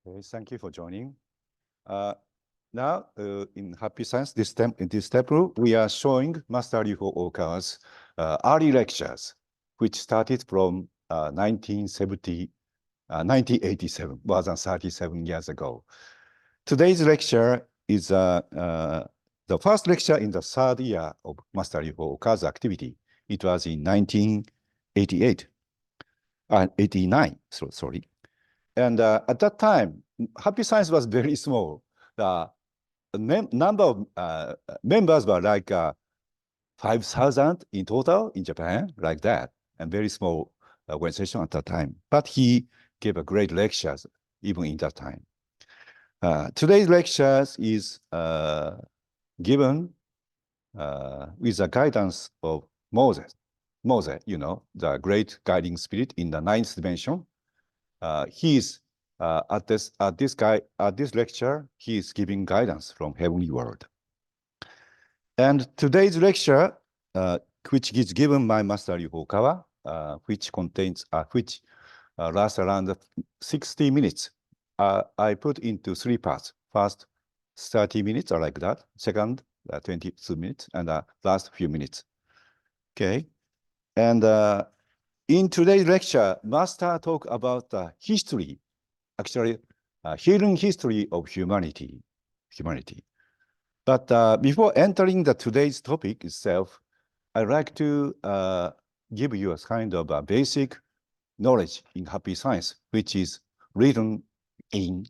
Okay, thank you for joining. Now, in Happy Science, in this step group, we are showing Master Ryuho Okawa's early lectures, which started from 1987, more than 37 years ago. Today's lecture is the first lecture in the third year of Master Ryuho Okawa's activity. It was in 1988, 89, sorry. And at that time, Happy Science was very small. The number of members were like 5,000 in total in Japan, like that, and very small organization at that time. But he gave a great lectures even in that time. Today's lectures is given with the guidance of Moses. Moses, you know, the great guiding spirit in the ninth dimension. He's at this lecture, he is giving guidance from heavenly world. And today's lecture, which is given by Master Ryuho Okawa, which lasts around 60 minutes. I put into 3 parts. First, 30 minutes or like that. Second, 22 minutes, and last few minutes. Okay, and in today's lecture, Master talk about the history, actually, hidden history of humanity. But before entering the today's topic itself, I'd like to give you a kind of a basic knowledge in Happy Science, which is written in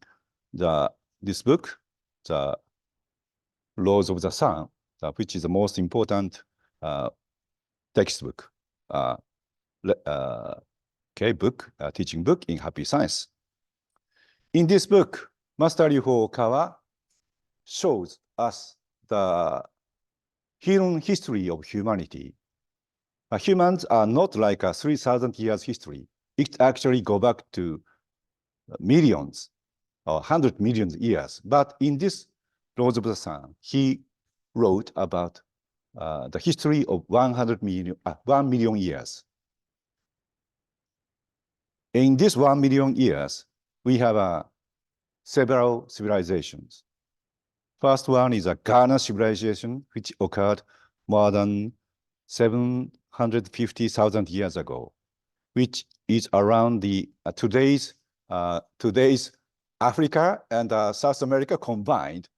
this book, the Laws of the Sun, which is the most important textbook, teaching book in Happy Science. In this book, Master Ryuho Okawa shows us the hidden history of humanity. Humans are not like a 3,000 years history. It actually go back to millions or 100 million years. But in this Laws of the Sun, he wrote about the history of 1 million years. In this 1 million years, we have several civilizations. First one is a Ghana civilization, which occurred more than 750,000 years ago, which is around the today's Africa and South America combined.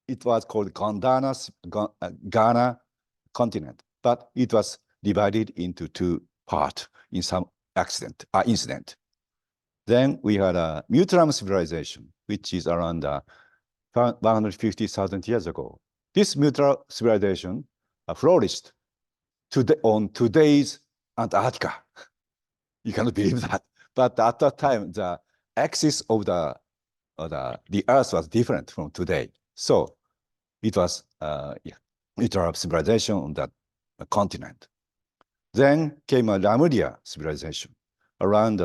It was called Ghana continent, but it was divided into 2 parts in some incident. Then we had a Mutaram civilization, which is around 150,000 years ago. This Mutaram civilization flourished on today's Antarctica. You cannot believe that. But at that time, the axis of the Earth was different from today. So it was Mutaram civilization on that continent. Then came a Lemuria civilization around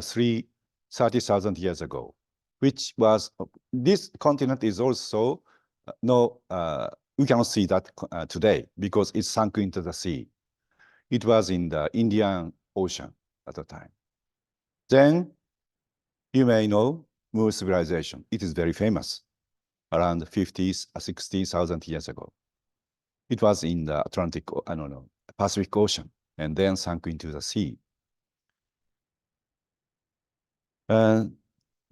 30,000 years ago, which was, this continent is also, we cannot see that today because it sunk into the sea. It was in the Indian Ocean at the time. Then you may know Moor civilization. It is very famous, around 60,000 years ago. It was in the Pacific Ocean, and then sunk into the sea.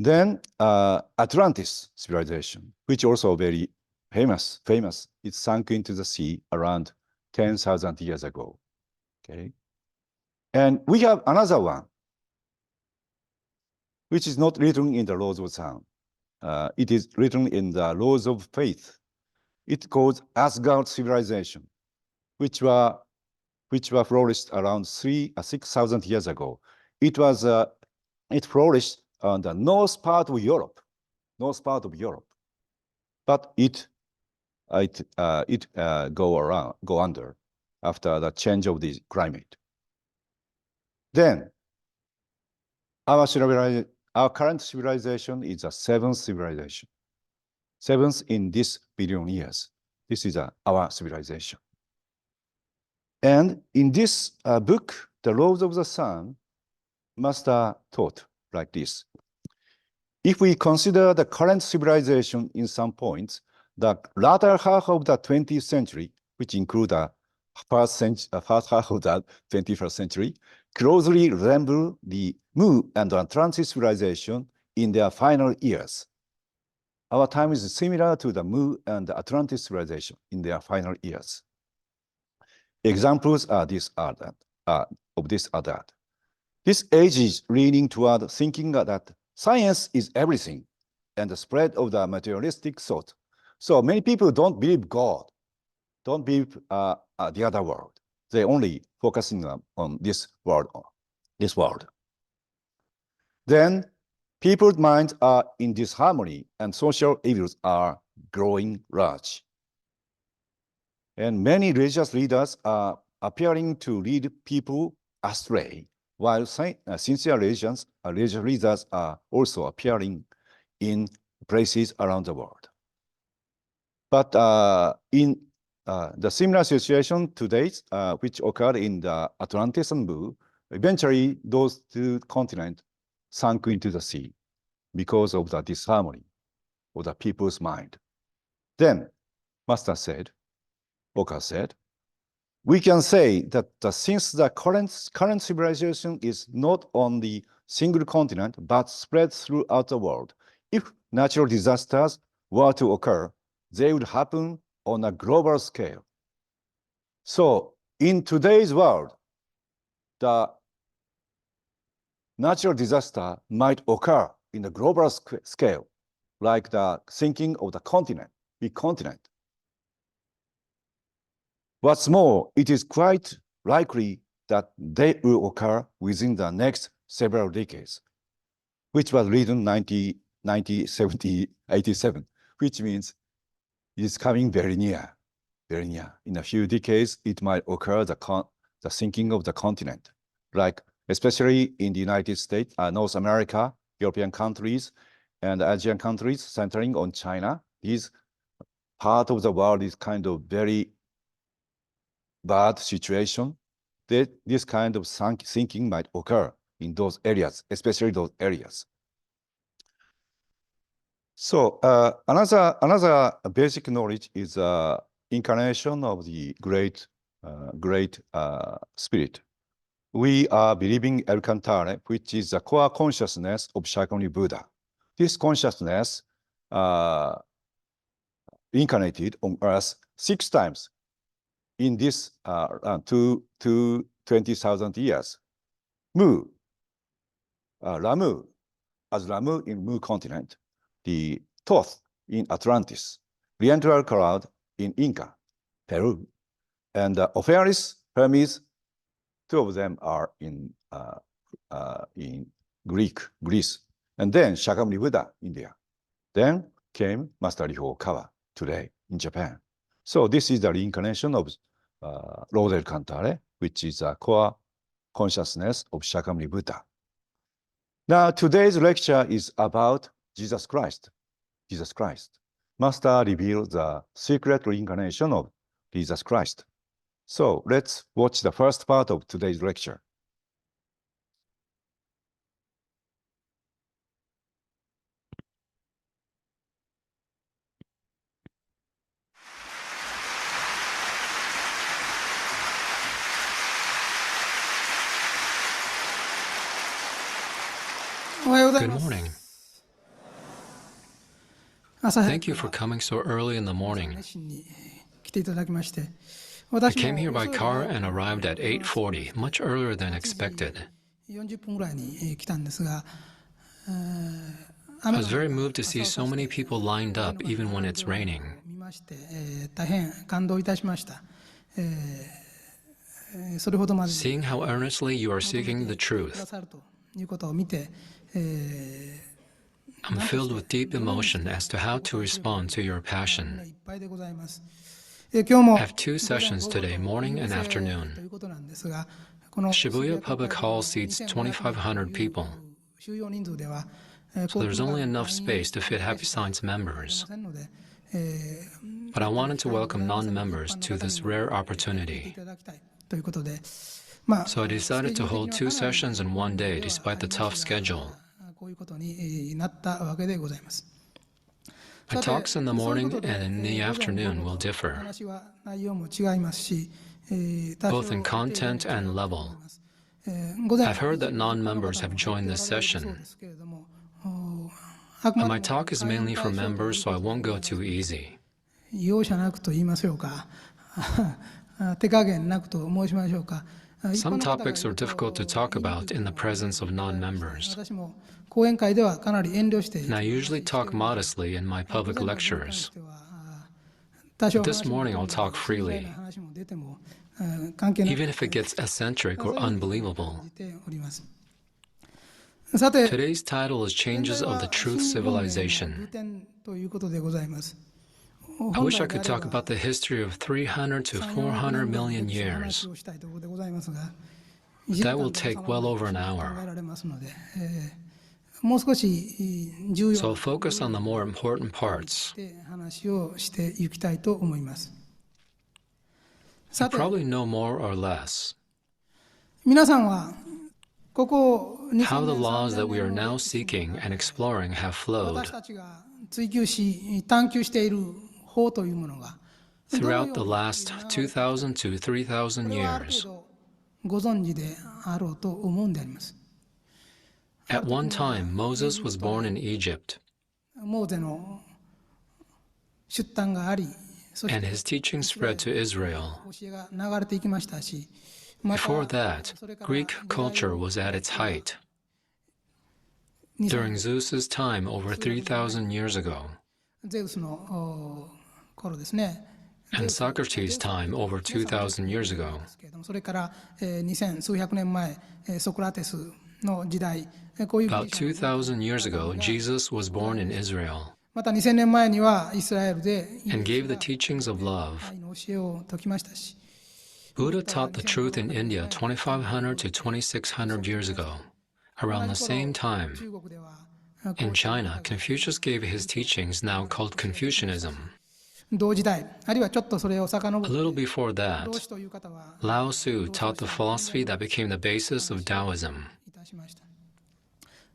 Then Atlantis civilization, which also very famous. It sunk into the sea around 10,000 years ago. Okay, and we have another one, which is not written in the Laws of Sun. It is written in the Laws of Faith. It called Asgard civilization, which were flourished around 6,000 years ago. It flourished on the north part of Europe, but it go under after the change of the climate. Then our current civilization is a 7th civilization. 7th in this billion years. This is our civilization. And in this book, The Laws of the Sun, Master taught like this. If we consider the current civilization in some points, the latter half of the 20th century, which include the first half of the 21st century, closely resemble the Mu and Atlantis civilization in their final years. Our time is similar to the Mu and the Atlantis civilization in their final years. Examples of this are that. This age is leaning toward thinking that science is everything and the spread of the materialistic thought. So many people don't believe God, don't believe the other world. They only focusing on this world. Then people's minds are in disharmony and social evils are growing large. And many religious leaders are appearing to lead people astray, while sincere religious leaders are also appearing in places around the world. But in the similar situation today, which occurred in the Atlantis and Mu, eventually those two continents sunk into the sea because of the disharmony of the people's mind. Then, Okawa said, we can say that since the current civilization is not on the single continent, but spread throughout the world, if natural disasters were to occur, they would happen on a global scale. So in today's world, the natural disaster might occur in a global scale, like the sinking of the continent, big continent. What's more, it is quite likely that they will occur within the next several decades, which was written 1987, which means it's coming very near, very near. In a few decades, it might occur the sinking of the continent, like especially in the United States, North America, European countries, and Asian countries centering on China. This part of the world is kind of very bad situation. This kind of sinking might occur in those areas, especially those areas. So another basic knowledge is incarnation of the great spirit. We are believing El Cantare, which is the core consciousness of Shakyamuni Buddha. This consciousness incarnated on Earth 6 times in this 20,000 years. Mu, Ramu, as Ramu in Mu continent, the Thoth in Atlantis, the Oriental Cloud in Inca, Peru, and Ophiuchus, Hermes, 2 of them are in Greece, and then Shakyamuni Buddha, India. Then came Master Ryo Okawa today in Japan. So this is the reincarnation of Lord El Cantare, which is a core consciousness of Shakyamuni Buddha. Now, today's lecture is about Jesus Christ. Jesus Christ. Master revealed the secret reincarnation of Jesus Christ. So let's watch the first part of today's lecture. Good morning. Thank you for coming so early in the morning. I came here by car and arrived at 8:40, much earlier than expected. I was very moved to see so many people lined up even when it's raining. Seeing how earnestly you are seeking the truth, I'm filled with deep emotion as to how to respond to your passion. I have 2 sessions today, morning and afternoon. Shibuya Public Hall seats 2,500 people, so there's only enough space to fit Happy Science members. But I wanted to welcome non-members to this rare opportunity. So I decided to hold 2 sessions in one day despite the tough schedule. ういうことになったわけでございます。 My talks in the morning and in the afternoon will さて differ, 話は内容も違いますし、both in content and level. 午前 I've heard that non-members have joined this session, ですけれども、あく but ま my でも talk is mainly for members, so I won't go too easy. 容赦なくと言いましょうか、手加減なくと申しましょうか。 Some topics are difficult to talk about in the presence of non-members, 私も講演会ではかなり遠慮して and I usually talk modestly in my public lectures. 多少 But this morning I'll talk freely, 話も出ても関係なく even if it gets eccentric or unbelievable. 感じております。さて、 Today's title is Changes of the Truth 新文明の Civilization. 流転ということでございます。 I wish I could talk about the history of 300 to 400 million years. 話をしたいところでございますが、 That will take well over an 考 hour. えられますので、もう少し重 So 要 I'll focus on the more important parts. で話をしていきたいと思います。 You さて、 probably know more or less 皆さんはここ how the 2000 laws that we are 年 now seeking and exploring have flowed 私たちが追求し探求している法というものが throughout the last 2,000 to 3,000これはある years. 程度ご存知であろうと思うんであります。 At one time, Moses was born in Egypt, モーゼの出誕があり、そし and て his teaching spread to Israel. 教えが流れていきましたし、また Before that, それから Greek culture was at its height. During Zeus's time over 3,000 years ago, ゼウスの頃ですね。 and Socrates' time over 2,000 years ago, それから2000数百年前ソクラテスの時代、こういう about 2,000 years ago, Jesus was born in Israel また2000年前にはイスラエルで and gave the teachings of love. 愛の教えを説きましたし、 Buddha taught the truth in India 2,500 to 2,600 years ago. Around the same time, 中国では in China, Confucius gave his teachings now called Confucianism. 同時代、あるいはちょっとそれを遡 A って little before 同 that, 志という方は Lao Tzu taught the philosophy that became the basis of Taoism. いたしました。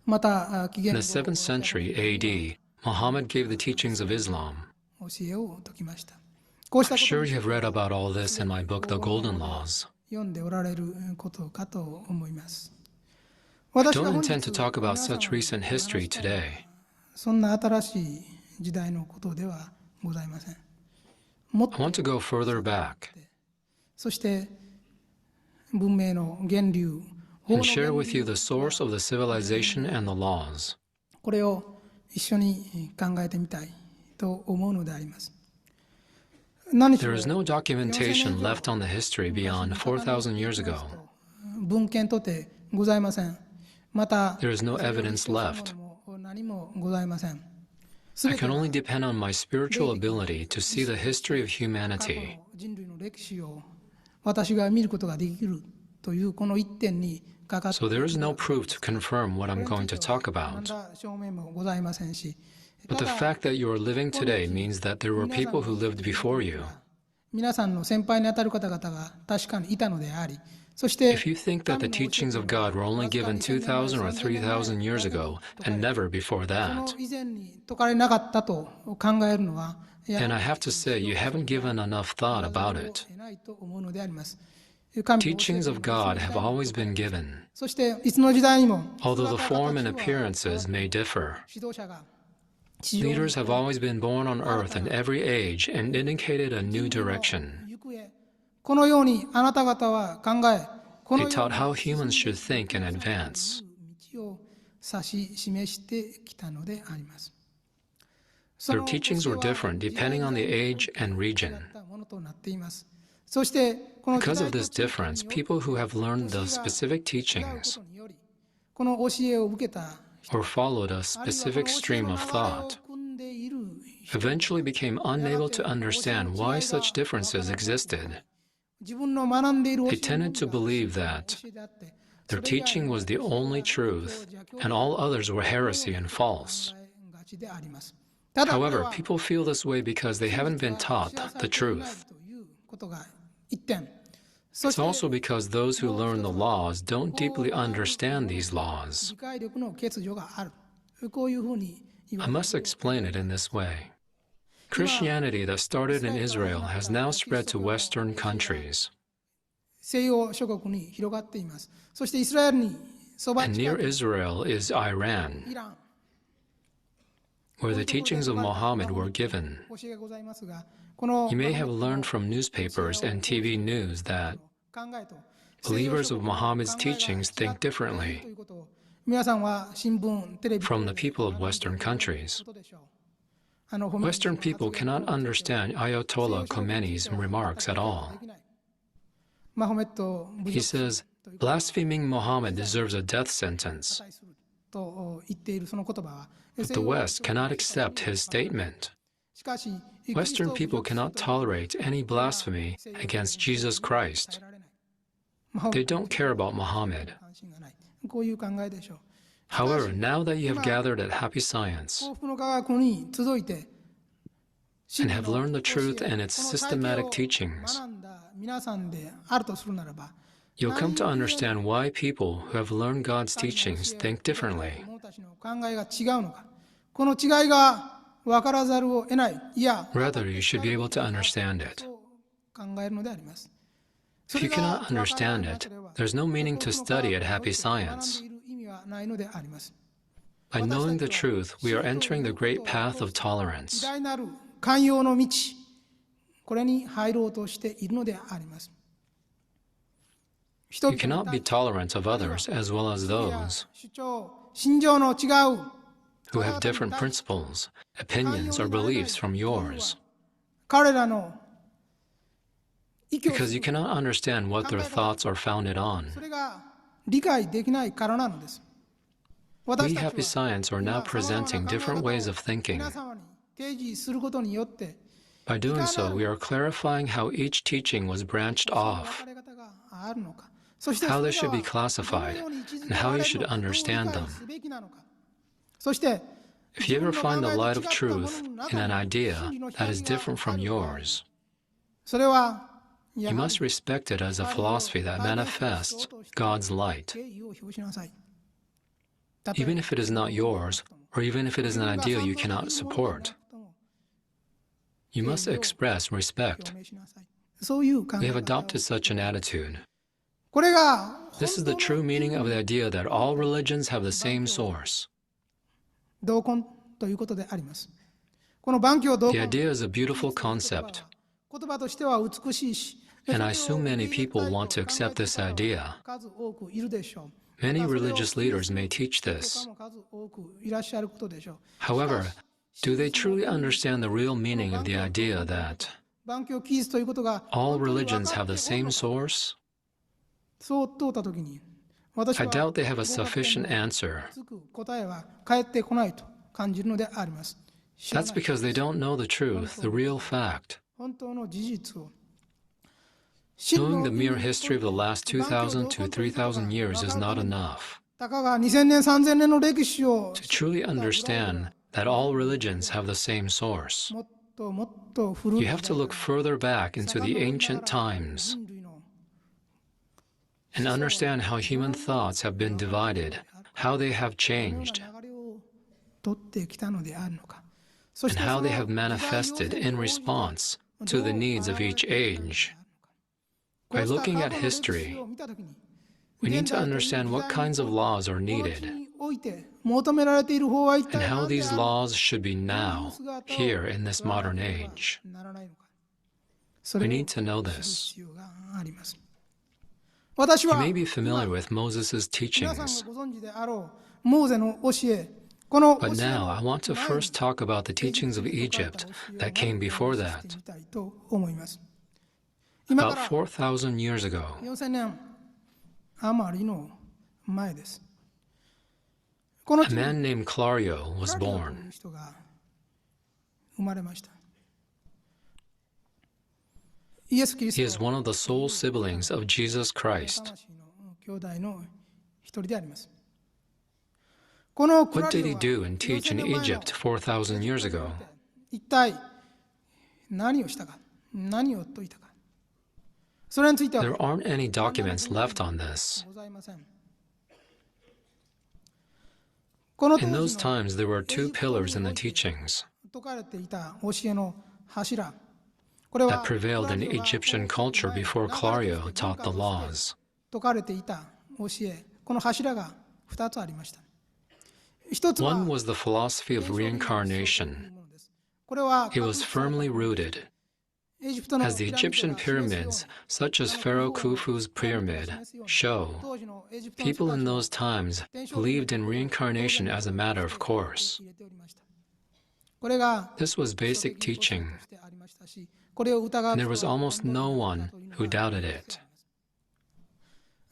また紀 In 元 the 7th century AD, Muhammad gave the teachings of Islam. 教えを説きました。こうした I'm こと sure を you have read about all this in my book, The Golden Laws. 読んでおられることかと思います。 I 私が don't 本日 intend to talk about 皆さん such recent history today. そんな新しい時代のことではございません。もっ I と want to go further back そして文明の源流、法 and の share 源 with you 流 the source of the civilization and the laws. これを一緒に考えてみたいと思うのであります。何し There ろ is no documentation left on the history beyond 4,000 years ago. 文献とてございません。また There is no evidence それを left. 立証するものも何もございません。 I can only depend on my spiritual ability to see the history of 過去 humanity. の人類の歴史を私が見ることができるというこの一点にかかって So there is no proof to confirm what I'm going to talk 何 about. ら証明もございませんし、 But the ただ fact that you are living today means that there were people who lived before you. 皆さんの先輩にあたる方々が確かにいたのであり、そして If you think that the teachings of God were only given 2,000 or 3,000 years ago and never before そ that, の以前に説かれなかったと考えるのは、いや then I have to say you haven't given enough thought about it. ないと思うのであります。神の教え Teachings of God have always been given, そしていつの時代にも although the form and 姿形は appearances may differ. 指導者が地上に Leaders have always been born on earth in every age and indicated a new direction. 行方このようにあなた方は考え、こ They のよう taught に how humans should think and advance. 道を指し示してきたのであります。 Their teachings were different depending on the age and region. ものとなっています。そしてこの Because 時 of 代 this と地域 difference, により people who have learned the specific 違う teachings ことによりこの教えを受けた人 or followed a あるいはこ specific の教え stream の of 流れを thought 組んでいる人 eventually became unable to understand why such differences existed. 自分の学んでいる教 They え tended to believe that 教えであって their teaching was the only truth and all others were heresy and false. 考えがちであります。ただこれ However, は people feel this way because they haven't been taught the truth. ということが一点。そ It's して also because those who learn the laws don't deeply understand these laws. 理解力の欠如がある。こういうふうに言わ I れ must explain it in this way. Christianity that started in Israel has now spread to Western countries. 西洋諸国に広がっています。そしてイスラエルにそば And 近 near い Israel is イ Iran, ラン where the teachings of Muhammad were given. 教えがございますが、この You may have learned from newspapers and TV news that 考えと believers of Muhammad's teachings think と differently いうことを皆さんは新聞、テレビ from the people of Western countries. ことでしょう。 Western people cannot understand Ayatollah Khomeini's remarks at all. マホメット He says, blaspheming Muhammad deserves a death sentence, と言っているその言葉は but the West cannot accept his statement. しかし Western people cannot tolerate any blasphemy against Jesus Christ. They don't care about Muhammad. こういう考えでしょう。 However, now that you have gathered at Happy Science 幸福の科学に集いて and have learned the truth and its systematic こ teachings, の学んだ皆さんであるとするならば you'll come to understand why people who have learned God's teachings think differently. 者たちの考えが違うのか、この違いが分からざるを得ない、いや Rather, you should be able to understand it. そう考えるのであります。 If you cannot understand it, there's no meaning to study at Happy Science. 学んでいる意味はないのであります。 By knowing the truth, we are entering the great path of 偉 tolerance. 大なる寛容の道、これに入ろうとしているのであります。 人 You cannot be tolerant of others as well as 々や those 主張、信条の違う who have different principles, opinions, or beliefs from yours, 彼らの意見 because you cannot understand what their thoughts are founded on. それが理解できないからなのです。 We 私た Happy ちは Science are now presenting different ways of thinking. 皆様に提示することによって By doing so, we are clarifying how each teaching was branched 分 off, かれ方があるのか、そして how そ they れ should ら be は classified, どのように位置づ and け how ら you れ should るのか、どう理 understand 解 them. すべきなのか、そして If you ever find the light of truth in an idea that is different from yours, それは you must respect it as a philosophy that manifests God's light, 敬意を表しなさい。たとえ even if it is not yours, or even if it is an idea you cannot support. You must express respect. 表明しなさい。そういう考 We え have 方を adopted such an attitude. これが This is the true meaning of the idea that all religions have the same source. 同根ということであります。この万教同 The 根 idea is a beautiful concept, 言葉としては美しいし、 and I assume many people want to accept this idea. 数多くいるでしょう。 Many religious leaders may teach 他 this. も数多くいらっしゃることでしょう。 However, do they truly understand the real meaning of the idea that 万教キリストということが all 本当に分か religions って have the おる same のか、 source? そう問うたときに、私 I は doubt they have a 合格点 sufficient の answer. つく答えは返ってこないと感じるのであります。知ら That's ない because they don't know the truth, the real fact. 本当の事実を Knowing the mere history of the last 2,000 to 3,000 years is not enough. たかが2000年3000年の歴史を To truly understand that all religions have the same source, もっともっと古い you have to look further back into the ancient times 人類の and understand how human thoughts have been divided, how they have このよう changed, な流れを取ってきたのであるのか。そ and して how その they have 時代 manifested 要請 in に応じて response ど to う the needs of 考え each られているので age. あるのか。 By こうした looking 過 at 去の歴 history, 史を見たときに we need 現 to 代という understand 時 what 代 kinds of に laws are この地 needed において求められている法は一 and 体 how 何で these あるのか laws should be now, here in this modern age. ならないのか。そ We れを need to know 知る this. 必要があります。私 You は may be familiar with Moses' 皆さん teachings, がご存知であろうモーゼの教え、この教え but の now I want to 前に first talk about the teachings of Egypt that came before して that. みたいと思います。今か About ら4,000 years ago, 4000年余りの前です。この a 地に man named Clario was クラリオとい born. う人が生まれました。イエス・キリ He is スト one of the sole siblings of Jesus Christ. 魂の兄弟の一人であります。このクラ What リ did オ he は do and teach in 4000年前の Egypt 4,000 years ago? 一体何をしたか、何を説いたか、それについては There aren't any documents left on this. ございません。In those times, there were two pillars in the teachings 説かれていた教えの柱。 that prevailed in Egyptian culture before Clario taught the laws. 説かれていた教え、この柱が2つありました。一つは One was the philosophy of reincarnation. これは It was firmly rooted. エジプトの As the Egyptian pyramids, such as Pharaoh Khufu's pyramid, show, 当時のエジプトの people in those times believed in reincarnation as a matter of course. これが This was basic teaching, としてありましたし、これを疑う and 人 there was は almost no one who doubted it.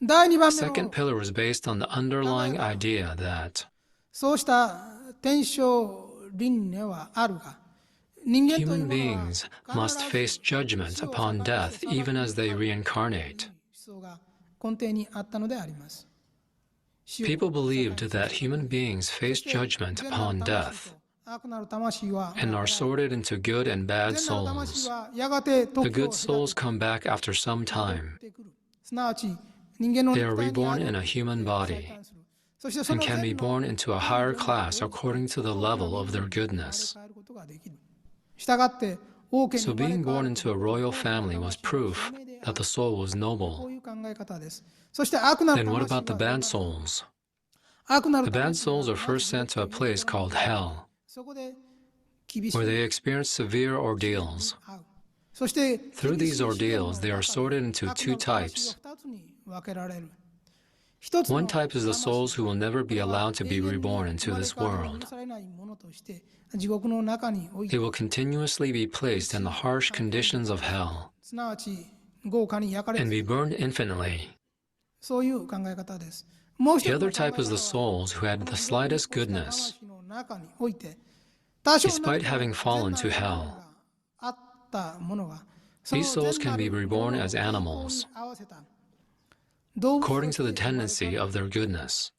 第2番目 Second の pillar was based on the underlying idea that そうした天正輪廻はあるが、人間という human ものは beings must face judgment upon death even as they reincarnate. 思想が根底にあったのであります。 People believed that human beings face judgment upon death 悪なる魂は and are sorted into good and bad 善なる魂 souls. はやがて The 時を good 経 souls come back after some time. てくる。すなわち人間の They are 肉体にあ reborn る in a human body そしてそ and の can be 善の born into a higher class according to the level of their goodness. 変えることができる。したがって王家に So 生まれ being 変わ born る into a royal family was proof that the soul was こ noble. ういう考え方です。そして悪なる Then what 魂 about the は bad souls? 悪なる The bad 魂は souls are first sent to a place called hell, そこで厳し where い they experience severe ordeals. そして Through these ordeals, they are sorted into two types. 2つに分けられる。一つの One type is the souls who will never be allowed to be reborn into this world. 許されないものとして地獄の中に置い They て will continuously be placed in the harsh conditions of hell すなわち豪華に焼かれ and る be burned infinitely. そういう考え方です。もう一 The つの other type is the souls who had the slightest goodness, 魂の中において多少な despite having fallen to hell. あったものはその These souls 善な can be る reborn ものを as animals, 合わせた動物 according として to the tendency of their goodness.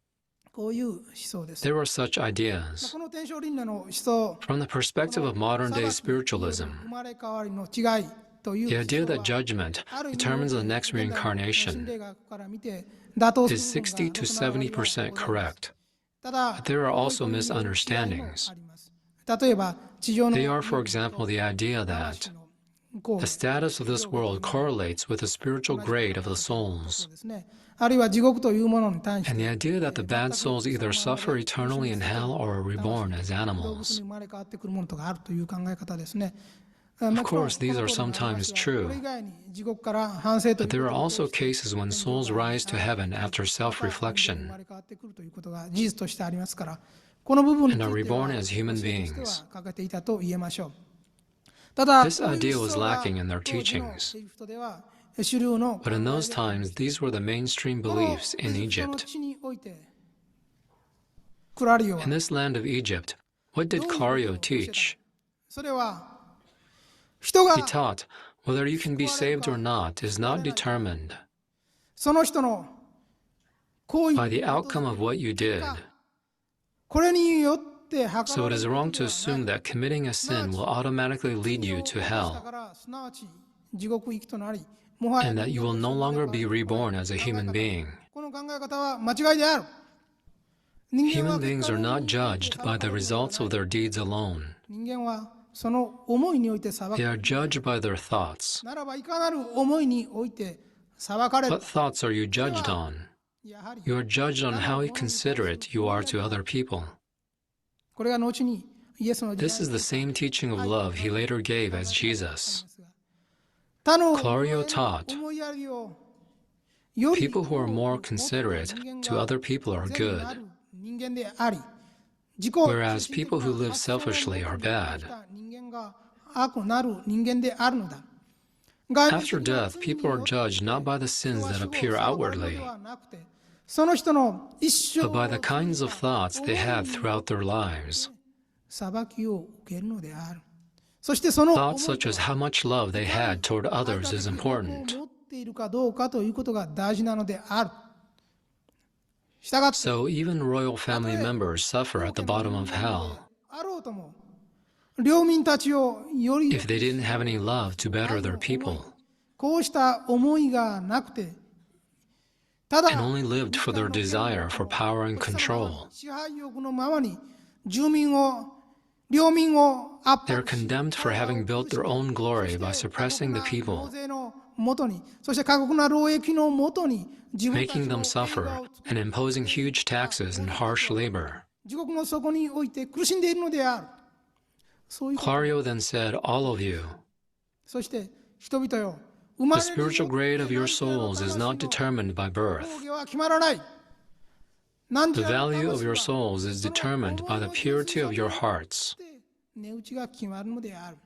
こういう思想です。 There are such ideas. この天正輪廻の思想 From the perspective of modern day 生 spiritualism, まれ変わりの違いという the idea 思 that 想は judgment ある意味 determines the next 現代の reincarnation 心霊学から見て妥当 is する部分 60 to が異なる割合が 70% ございます。 correct. ただ But there are also こういう違いも misunderstandings. あります。例えば地上の They are, for example, the idea that こう the status of this world correlates with the spiritual grade of the souls, ですね。あるいは地獄というものに対し and て the idea that the bad souls either suffer eternally in hell or are reborn as 動物 animals. に生まれ変わってくるものとかあるという考え方ですね。 Of course, these are sometimes true, これ以外に地獄から反省という but there are ことを also cases when souls rise to heaven after 生 self-reflection まれ変わってくるということが事実としてありますから、この部分につ and い are ては reborn as human 教えとして beings. は欠けていたと言えましょう。ただ、 This こういう idea 思 was 想が lacking in their 当時の teachings. エジプトでは主流の But in those times, these were the mainstream この beliefs in エジプトの Egypt. 地においてクラリオは In this land of Egypt, what did Clario teach? それは人が He taught whether you can be saved or not is not determined その人の行為 by the outcome of what you did. これによって測 So ら it れ is る wrong こと to では assume ない that committing a sin will automatically lead you to 罪を犯した hell からすなわち地獄行きとなりもはや and that you will no longer be reborn as a human being. この考え方は間違いである。人間は Human beings are not judged by the results of their deeds alone. 人間はその思いにおいて裁か They れ are judged by their thoughts. ならばいかなる思いにおいて裁かれる What thoughts are you judged on? やはり You are judged on how considerate you are to other people. これが後にイエスの時 This is the same teaching of love he later gave as Jesus. 他の Clario taught 思いやりをより people who are more considerate to other people are 善な good, る人間であり自己 whereas people who live selfishly are bad. 人間が悪なる人間であるのだ。 After death, people are judged not by the sins that appear outwardly, その人の一生 but by the kinds of thoughts they had throughout their lives. 裁きを受けるのである。そしてその Thoughts such as how much love they had toward others is important. 持っているかどうかということが大事なのである。したがって So even royal family members suffer at the bottom of hell あろうとも領民たちをより if they didn't have any love to better their people. こうした思いがなくて and only lived for their desire for power and control. 支配欲のままに住民を領民を圧 They are 迫し condemned for having built their own glory by suppressing the 過酷な people, 納税のもとに、そして過酷な労役のもとに自分たち making の them 栄 suffer 華を作 and imposing huge taxes and harsh labor. 地獄の底において苦しんでいるのである。そういうこと。 Clario then said, "All of you, そして人々よ、生ま the れる spiritual grade of your souls is not determined by birth. 上下は決まらない。何 The 時ある value of 魂 your は souls is determined by the purity of your hearts. 値打ちが決まるのである。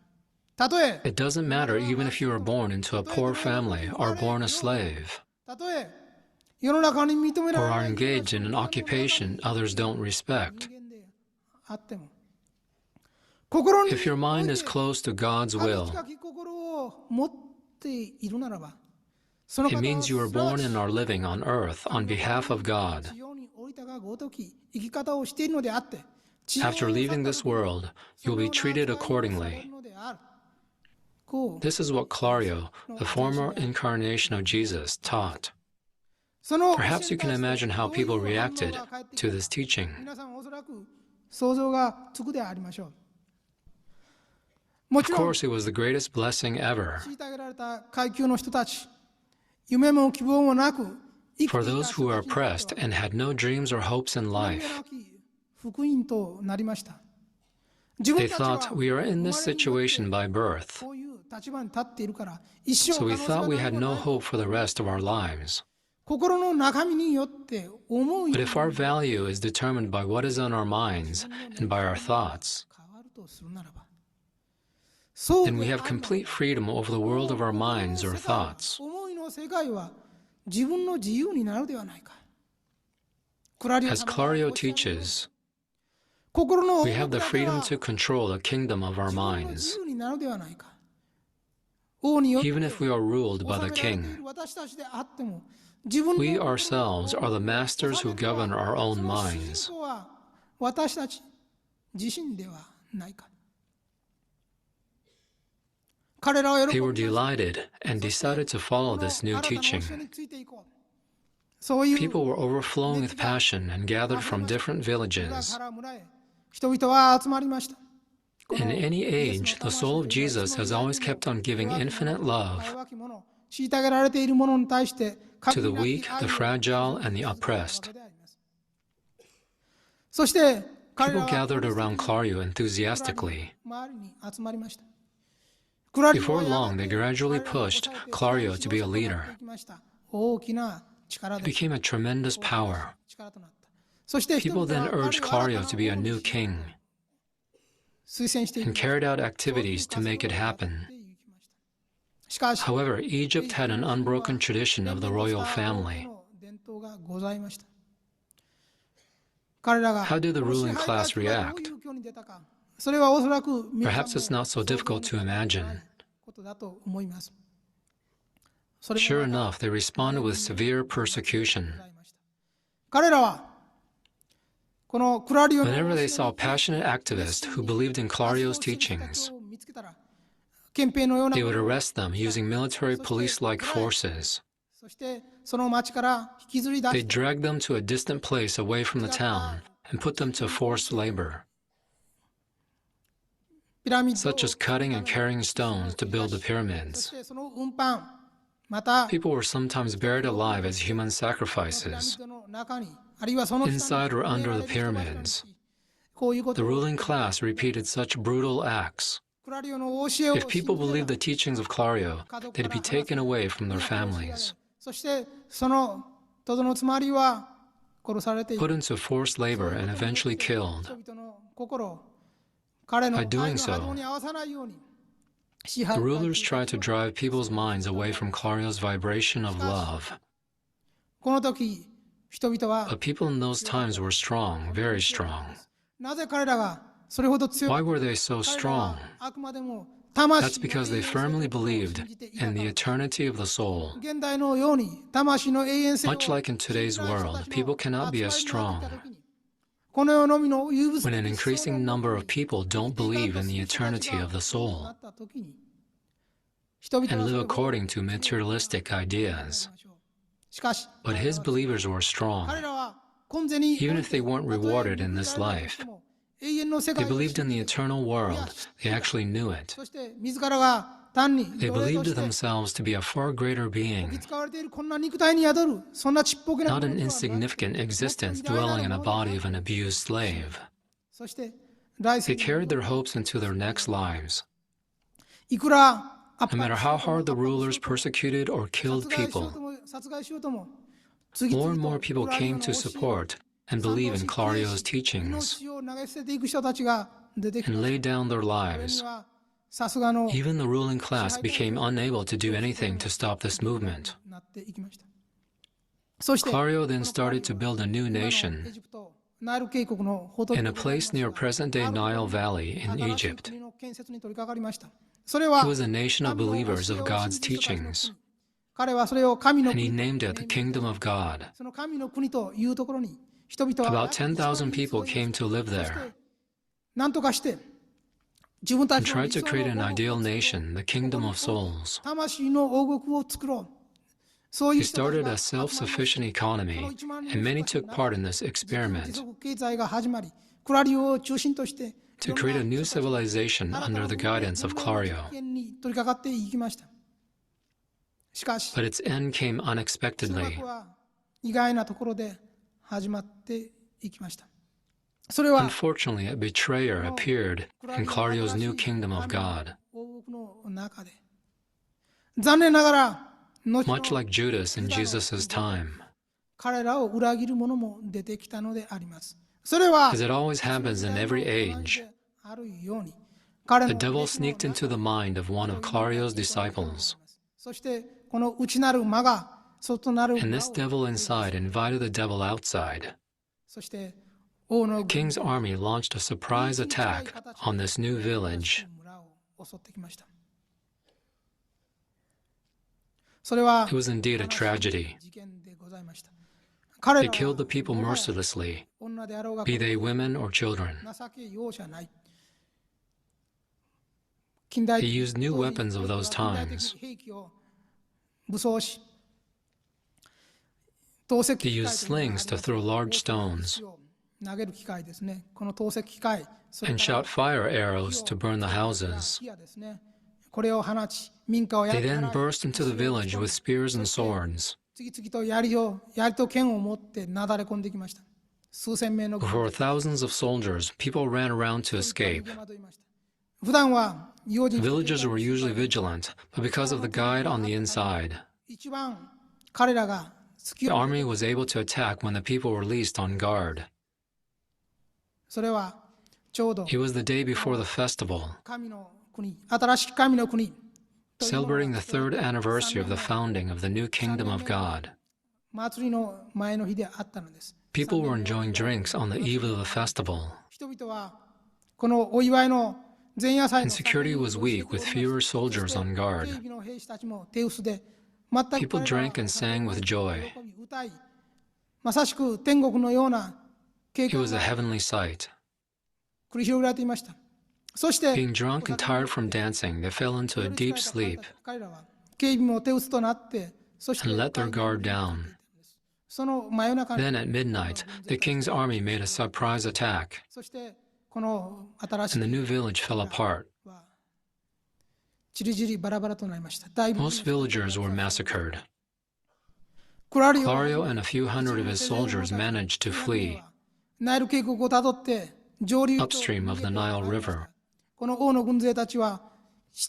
たとえ It doesn't matter even if you are born into a poor family or born a slave たとえ世の中に認めら or れ are ない engaged in an occupation others don't respect. 人間であっても心に If your mind is close to God's 神 will, 近き心を持っているならばその it 方は means you are すなわ born ち and are living on earth on behalf of God. 地上に降りたがごとき生き方をしているのであって地上を After leaving this 去った時 world, you will be そのよう treated な扱いをされ accordingly. るのである。こう This is what Clario, the former incarnation of Jesus, taught. その Perhaps you can imagine how people reacted to this teaching. 皆さんおそらく想像がつくでありましょう。も Of ちろん course, it was the greatest blessing ever 虐げられた階級の人たち、夢も希望もなく生き for ていた those who were 人たちにとっては oppressed and had no dreams or hopes in 夢 life. なき福音となりました。自分 They たちは thought we are in this situation by birth, こういう立場に立っているから一生 so we 可能性が thought we ない had も no ない hope for the rest of our lives. 心の中身によって思う But よう if our value is determined by what is on our minds and by our thoughts, 変わるとするならば、そう then we have complete freedom over the world of our minds or thoughts. 思いの世界は自分の自由になるではないか。クラリオ As 様が Clario おっしゃるように teaches, 心の we have 奥 the だけは freedom to control the kingdom of our 自分の自 minds, 由になるではないか。王によって even if we are ruled by 治 the められてい king. る私たちであっても、自分の We ourselves are the masters who govern our own その主 minds. 人公は私たち自身ではないか。彼らは喜 They び were ました delighted and decided to follow this new 新たな教 teaching. えについていこう。そういう People were overflowing with passion and gathered from different 村 villages. から村へ人々は集まりました。 In any age, the soul of Jesus has always kept on giving infinite love 虐げられている者に対して to the weak, the fragile, and the oppressed. そして彼ら People は gathered around Clario enthusiastically. 周りに集まりました。 Before long, they gradually pushed Clario to be a leader. 大きな力 It で became a tremendous power. 力となった。そして People 人々 then は urged 彼を Clario to be a new king 推薦してい and き carried out activities to make it happen. しかし However, Egypt had an unbroken tradition of the royal family. 伝統がございました。彼らが How did the ruling class この支配階級がどう react? いう境に出たか、それはおそらく皆さん Perhaps it's も not so difficult to imagine. ことだと思います。それも Sure enough, they responded with severe persecution. 彼らはこのクラリオの Whenever they saw passionate activists who believed in Clario's teachings, 見つけたら憲兵のような they would arrest them using military police-like forces. そしてその町から引きずり出 They して dragged them to a distant place away from the town and put them to forced labor, ピラミッドを such as cutting and carrying stones to build the そし pyramids. てその運搬また People were sometimes buried alive as human ピラミッ sacrifices, ドの中にあるいはその下に inside or under the 埋められて人々 pyramids. こういうこ The とを ruling class repeated such brutal acts. クラリオの教えを If people 信じれ believed ば the teachings of Clario, they'd be taken away from their families, そしてそのとどのつまりは殺されてい put く into forced labor, and eventually killed. 人々の心を彼の By 愛 doing の so, 波動に合わさないように支 The 配 rulers tried to drive people's minds away from Clario's vibration of love. この時人々は But people in those times were strong, very strong. なぜ彼らがそれほど強 Why く were they so 彼らは strong? あくまでも That's 魂 because they firmly believed in the eternity of the soul. 現代のように魂の永遠性を Much like in today's world, people cannot be as strong この世のみの有物 when an 的 increasing number of people don't believe in the 人たち eternity が of the そうな soul った時に人々 and は live それを according to materialistic ideas. しかし、 But his believers were strong. 彼らは今世に Even if they weren't rewarded in this たとえ life, 報いられなくても永遠の世 They 界を believed 信 in the じて eternal world. They actually knew it. そして自らが単に They 奴隷と believed して themselves to be a far greater 置き being, 使われているこんな肉体に宿るそんなちっぽけな not も an のではなく insignificant existence dwelling in a body of an abused slave. そして来 They 世 carried their hopes into their next lives. いくら圧 No 迫 matter しよ how うとも hard the 圧迫しよ rulers うとも persecuted or 殺 killed 害しよ people, うとも殺害しようとも次 more 々 and と more people クラリオ came の to 教えを support and believe in 賛同し Clario's 否定し teachings 命を投げ捨てていく人たちが出てき and まし laid down their た。これに lives. はさすがの Even the ruling class became unable to do anything to stop this movement. なっていきました。そして Clario then started to build a new 今のエ nation ジプトナイル渓谷のほとり in で a ございま place すが near present-day Nile Valley in 新しい Egypt. 国の建設に取り掛かりました。それ He は was a nation of 神の believers 教え of を God's 信じる人たちの teachings, 国。彼はそれを神の and he 国と named it the Kingdom of God. その神の国というところに人々は About 10,000 people came to live そし there て何とかして自分た and ちの tried 理 to 想 create の an 王国 ideal を作ろう nation, the kingdom of souls. 魂の王国を作ろう。そういう He 人たち started が a 集まりました。 self-sufficient economy, この1万人 and の many 人たち took の part 中 in で this 自給自 experiment 足経済が始まり、クラリオを中心として to create a new civilization under the guidance of Clario. に取り掛かっていきました。しかし、 But its end came 終 unexpectedly. 幕は意外なところで始まっていきました。それは Unfortunately, a betrayer appeared in Clario's new kingdom of God. 王国の中で残念ながら後 Much の like Judas in Jesus' time, 彼らを裏切る者も出てきたのであります。それは as it always happens in every age, あるように彼 the の devil 弟子の sneaked into the mind of one of Clario's disciples, そしてこの内なる魔が外なる and 魔 this を devil inside invited the devil outside. そして王の The king's army launched a surprise attack on this new village. 村を襲ってきました。それは It was indeed a tragedy. 事件でございました。彼 They ら killed the は people mercilessly, 女であろうが be they women or children. 情け容赦ない。近代 He 的 used new weapons of those 近代的 times. 兵器を武装し、投石 He 機 used 械というのがあり slings ます to throw large stones 投げる機械ですね。この投石機械、それ and から shout fire arrows to burn the houses. 火矢ですね。これを放ち、民家を They 焼き then 払い burst into the village with spears and swords. 次々と槍と剣を持ってなだれ込んできました。数千名の軍 Before thousands of soldiers, people ran around to escape. が逃げ惑いました。普段は用心 Villagers were usually vigilant, but because of the guide on the inside, 一番彼らが突き the を army was able to attack when the people were least on guard. それはちょうど It was the day before the festival, 神の国、新しき神の国 celebrating the third anniversary of the founding of the new kingdom of God. 祭りの前の日であったのです。 People were enjoying drinks on the eve of the festival, 人々はこのお祝いの前夜祭 and の security was weak with fewer soldiers on 警 guard. 備の兵士たちも手薄で全く People 彼らは drank and sang with joy. 喜び歌いまさしく天国のような経 It 験 was a が heavenly sight. 繰り広げられていました。そして Being drunk and tired from dancing, they fell into a deep sleep 彼らは警備も手薄となってそして and let their guard down. その真夜中に Then at midnight, the king's army made a surprise attack, そしてこの新し and い the new village fell apart. はちりぢりバラバラとなりました。大部分 Most villagers were massacred. クラリオ Clario and a few hundred of his soldiers managed to flee ナイル渓谷をたどって上流と upstream of the Nile River. この王の軍勢たちは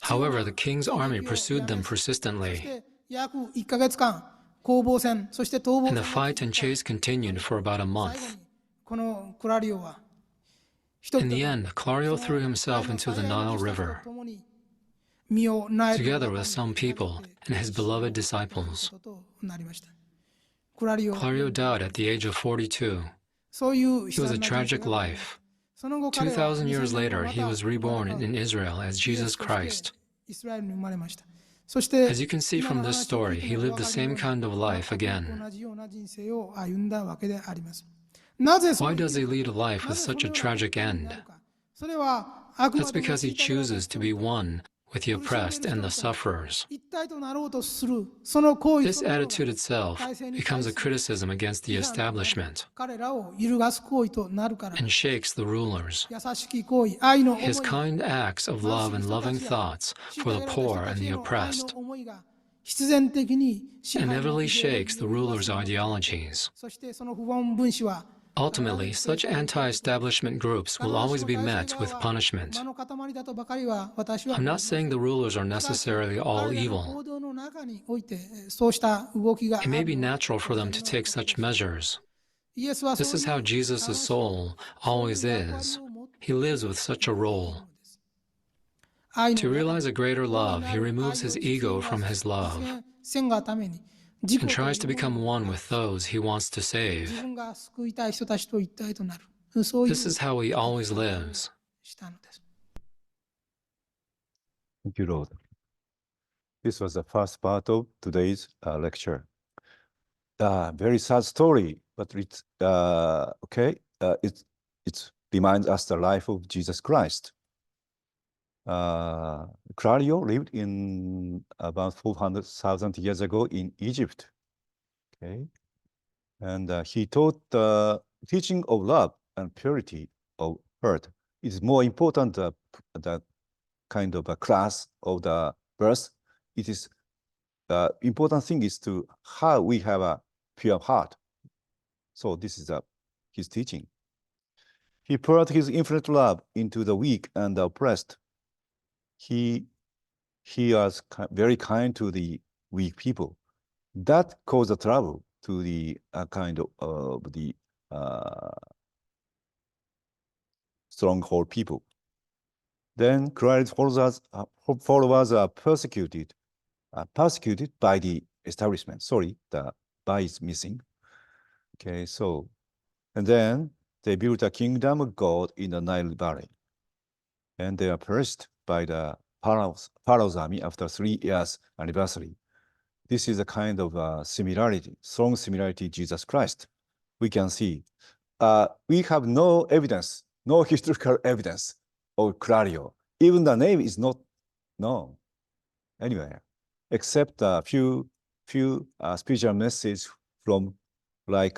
However, the king's army pursued them そし persistently, て約1ヶ月間攻防戦そして逃亡 and 戦 the fight and chase continued for about a 最後 month. にこのクラリオは人 In 々 the end, Clario threw himself into the Nile River, と共に身をナイル together with some people and his beloved disciples. となりました。クラリオ Clario died at the age of 42. そういう He was a tragic life. その後彼は 2,000 years later, he was ま reborn た in Israel as Jesus イエスとして Christ. イスラエルに生まれました。そして As you can see from this story, he lived the same kind of life again. 同じような人生を歩んだわけであります。なぜそう Why does he lead a life with such a tragic end? それはあくま That's でも because he chooses to be one with the oppressed and the sufferers. 一体となろうとするその行為 This そのものが attitude itself 体制に becomes 対 a する criticism against the 批判となり establishment 彼らを揺るがす行為となるから and shakes the rulers. 優しき行為愛の思い His kind acts of love and loving thoughts for the poor and the oppressed 思いが必然的に支配の inevitably shakes the rulers' ideologies. そしてその不穏分子は Ultimately, such anti-establishment groups will always be met with punishment. 魔の塊だとばかりは私は I'm not saying the rulers are necessarily all 彼らの evil. 行動の中においてそうした動きがあ It may be る natural for them to take such measures. イエスは This is how Jesus' soul always is. He lives with such a role. 愛 To の realize a greater love, he removes his ego from his love せんがために自己 and と tries to いうも become の one with those he wants to 自 save. 分が救いたい人たちと一体となるそういう This is how he always lives. したのです Thank you, Lord. This was the first part of today's lecture. Very sad story, but it's okay. It reminds us the life of Jesus Christ. Claudio lived in about 400,000 years ago in Egypt. Okay, and he taught the teaching of love and purity of heart. It's more important the kind of a class of the birth. It is the important thing is to how we have a pure heart. So this is his teaching. He poured his infinite love into the weak and the oppressed. He was very kind to the weak people. That caused the trouble to the kind of the stronghold people. Then Christ's followers are persecuted by the establishment. Sorry, the by is missing. Okay, so, and then they built a kingdom of God in the Nile Valley. And they are perished by the Pharaoh's army after 3 years anniversary. This is a kind of similarity, strong similarity to Jesus Christ. We can see. We have no evidence, no historical evidence of Claudio. Even the name is not known anywhere, except a few spiritual messages from like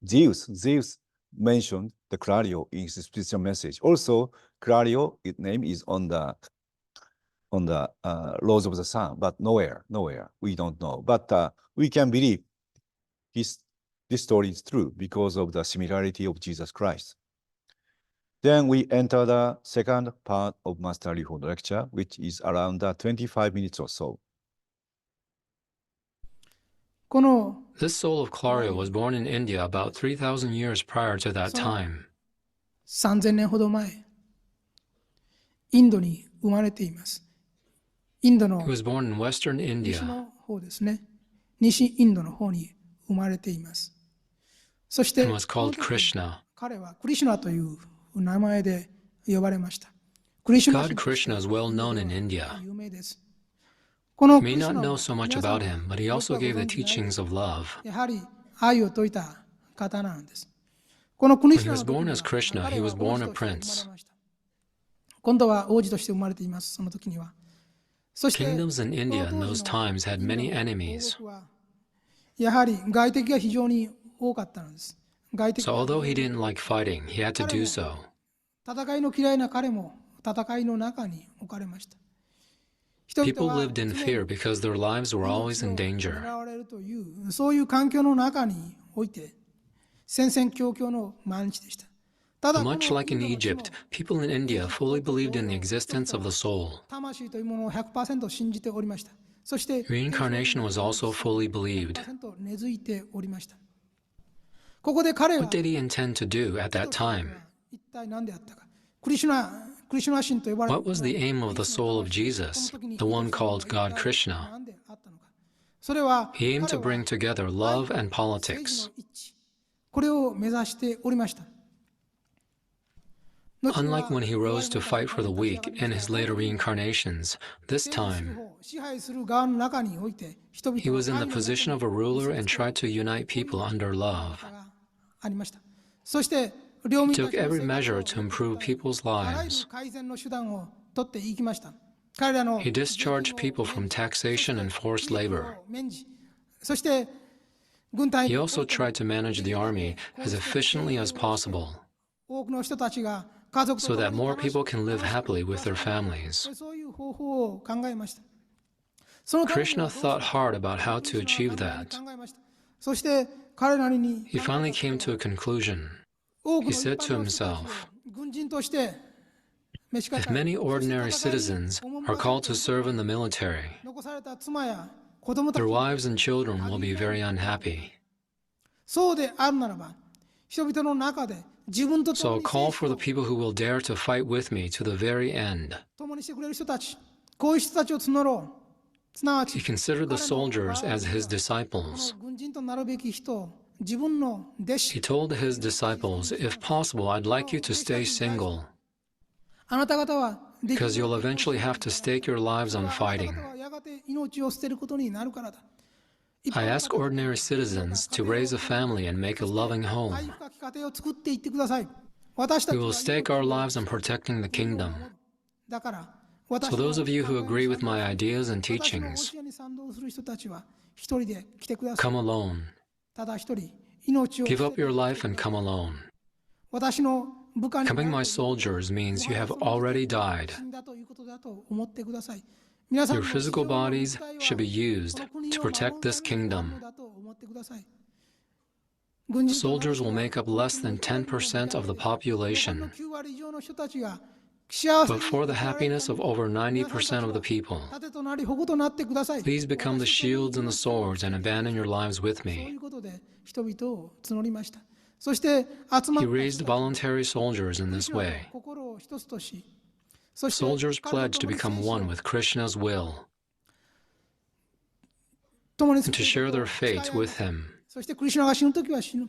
Zeus. Zeus mentioned the Claudio in his spiritual message. Also, Claudio, its name is on the laws of the sun, but nowhere. We don't know. But we can believe this story is true because of the similarity of Jesus Christ. Then we enter the second part of Master Rihon's lecture, which is around 25 minutes or so. この This soul of Claudio was born in India about 3,000 years prior to that time. 3000年ほど前インドに生まれていますインドの He was born in Western 西 India. の方ですね西インドの方に生まれていますそして and was called Krishna. 彼はクリシュナという名前で呼ばれましたクリシュナ God Krishna is well known in India. 有名ですこの You ク may リシュ not ナ know は so much 皆さん about him, but he よく also はご gave the 存じない teachings of love. やはり愛を説いた方なんですこのクリシュ When he ナ was の時に born は as Krishna, 彼 he は was born a 王子として生まれ prince. ました今度は王子として生まれていますその時にはそして Kingdoms in India in この当 those 時の times had インド many の enemies. 王国はやはり外敵が非常に多かったのです外敵 So が although he didn't like fighting, he had to do so. 戦いの嫌いな彼も戦いの中に置かれました人 People 々は lived in 常に fear because their lives were always 命 in を danger. 狙われるというそういう環境の中において戦々恐々の毎日でしたただ But この much like イ in ンドの地も Egypt, people in India fully believed in the existence of the soul. 魂というものを 100% 信じておりましたそして Reincarnation was also fully believed. 100% 根付いておりましたここで彼は What did he intend to do at that time? 一体何であったかクリシュナ神と呼ばれる What was the aim of the soul of Jesus, the one called God Krishna? 何であったのかそれは He aimed to 彼は bring together love and 政 politics. 治の一致これを目指しておりました Unlike when he rose to fight for the weak in his later reincarnations, this time 支配する側の中において人々 he は was in the 愛の中に position of a ruler and tried to unite people under love. ありましたそして両 He 民た took ちの every 生活を measure to improve people's あらゆる lives. 改善の手段を取っていきました彼らの He discharged people from taxation and forced labor. 免じ、そして軍隊 He also tried to manage the army as efficiently as possible 多くの人たちが家族と so 共 that に more 楽し people can live 楽しく happily with their families. そういう方法を考えました。そのために Krishna thought hard about how to achieve that. 考えました。そして彼なりに He finally came to a conclusion. 多くの He 一 said 般 to の人たちを himself, 軍人として召し if 抱え many そして ordinary 戦いに citizens 赴 are か called to され serve in the military, 残された妻や子供たち their wives and children will be very unhappy. そうであるならば人々の中で自分と So 共 I'll に call 生 for 死 the を people who will dare to fight with me to the very end. 共にしてくれる人たちこういう人たちを募ろう。すなわち He considered the 彼の soldiers 場合 as his こ disciples. の軍人となるべき人を自分の弟 He 子 told his disciples, if possible, I'd like you to stay single, あなた方はできる because you'll eventually have to stake your lives あ on なた fighting. 方はやがて命を捨てることになるからだ。 I ask ordinary citizens to raise a family and make a loving 愛 home. 深き家庭を作っていってください。私たち We は will stake our lives on protecting the kingdom. だから So those of you who agree with my ideas and 私の teachings, 教えに賛同する人たちは一人で来てください。 come alone. ただ一人命を Give 捨 up て your life and come alone. 私の部下に Becoming my soldiers means you have already died. 死んだということだと思ってください。皆さん Your の physical 地上の bodies 部隊は should be used この国 to を protect 守る this ためにある kingdom. のだと思ってください。軍人となる Soldiers 人 will は make up less than 10% of the 残りの population. 9割以上の人たちが幸せ But に for the 生きられる happiness た of めに over 皆さんたち 90% of は the people, 盾となり矛となってください。 please become the 私と共に shields and the swords and abandon your lives with そうい me. うことで人々を募りました。そして集ま He った raised voluntary soldiers in this 人々 way. の心を一つとし、そして Soldiers 彼 pledged と to 共に become 生死 one を with Krishna's will 共に and to share their fate with him. そしてクリシュナが死ぬときは死ぬ。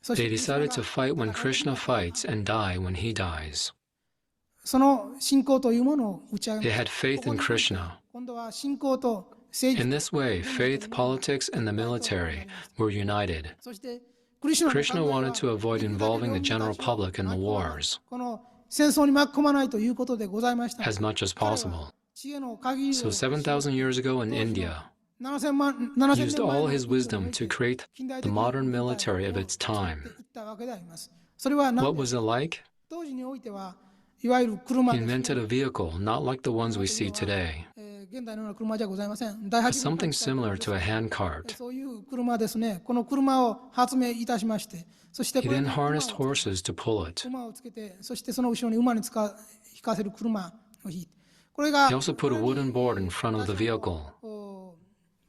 そして They クリシュナ decided が to fight when Krishna fights and die when he dies. その信仰というものを打ち上げ They ま had した。 faith ここ in に Krishna. 今度は信仰と政 In 治 this way, faith, politics, and the military were united. そしてクリシュナの Krishna 考えは wanted to avoid できるだけ involving the 領民 general たちを public in the 巻き込まない wars この戦争に巻き込まないということでございました。 as much as 彼 possible. は知恵の限りを So 7,000 years ago in India, 7000年 used 前 all の his wisdom to create 近代 the 的 modern 軍隊 military of を its 作って time. いったわけであります。それは何 What で was it like? 当時においてはいわゆる車 He ですね invented a vehicle not like the ones we see today, 現代のような車じゃございません。第 but 8軍隊 something similar to a handcart. そういう車ですね。この車を発明いたしまして、そして He これ then に harnessed horses to pull it. 馬をつけて、そしてその後ろに馬に引かせる車を引いて、これが He also put a wooden board in front of the vehicle.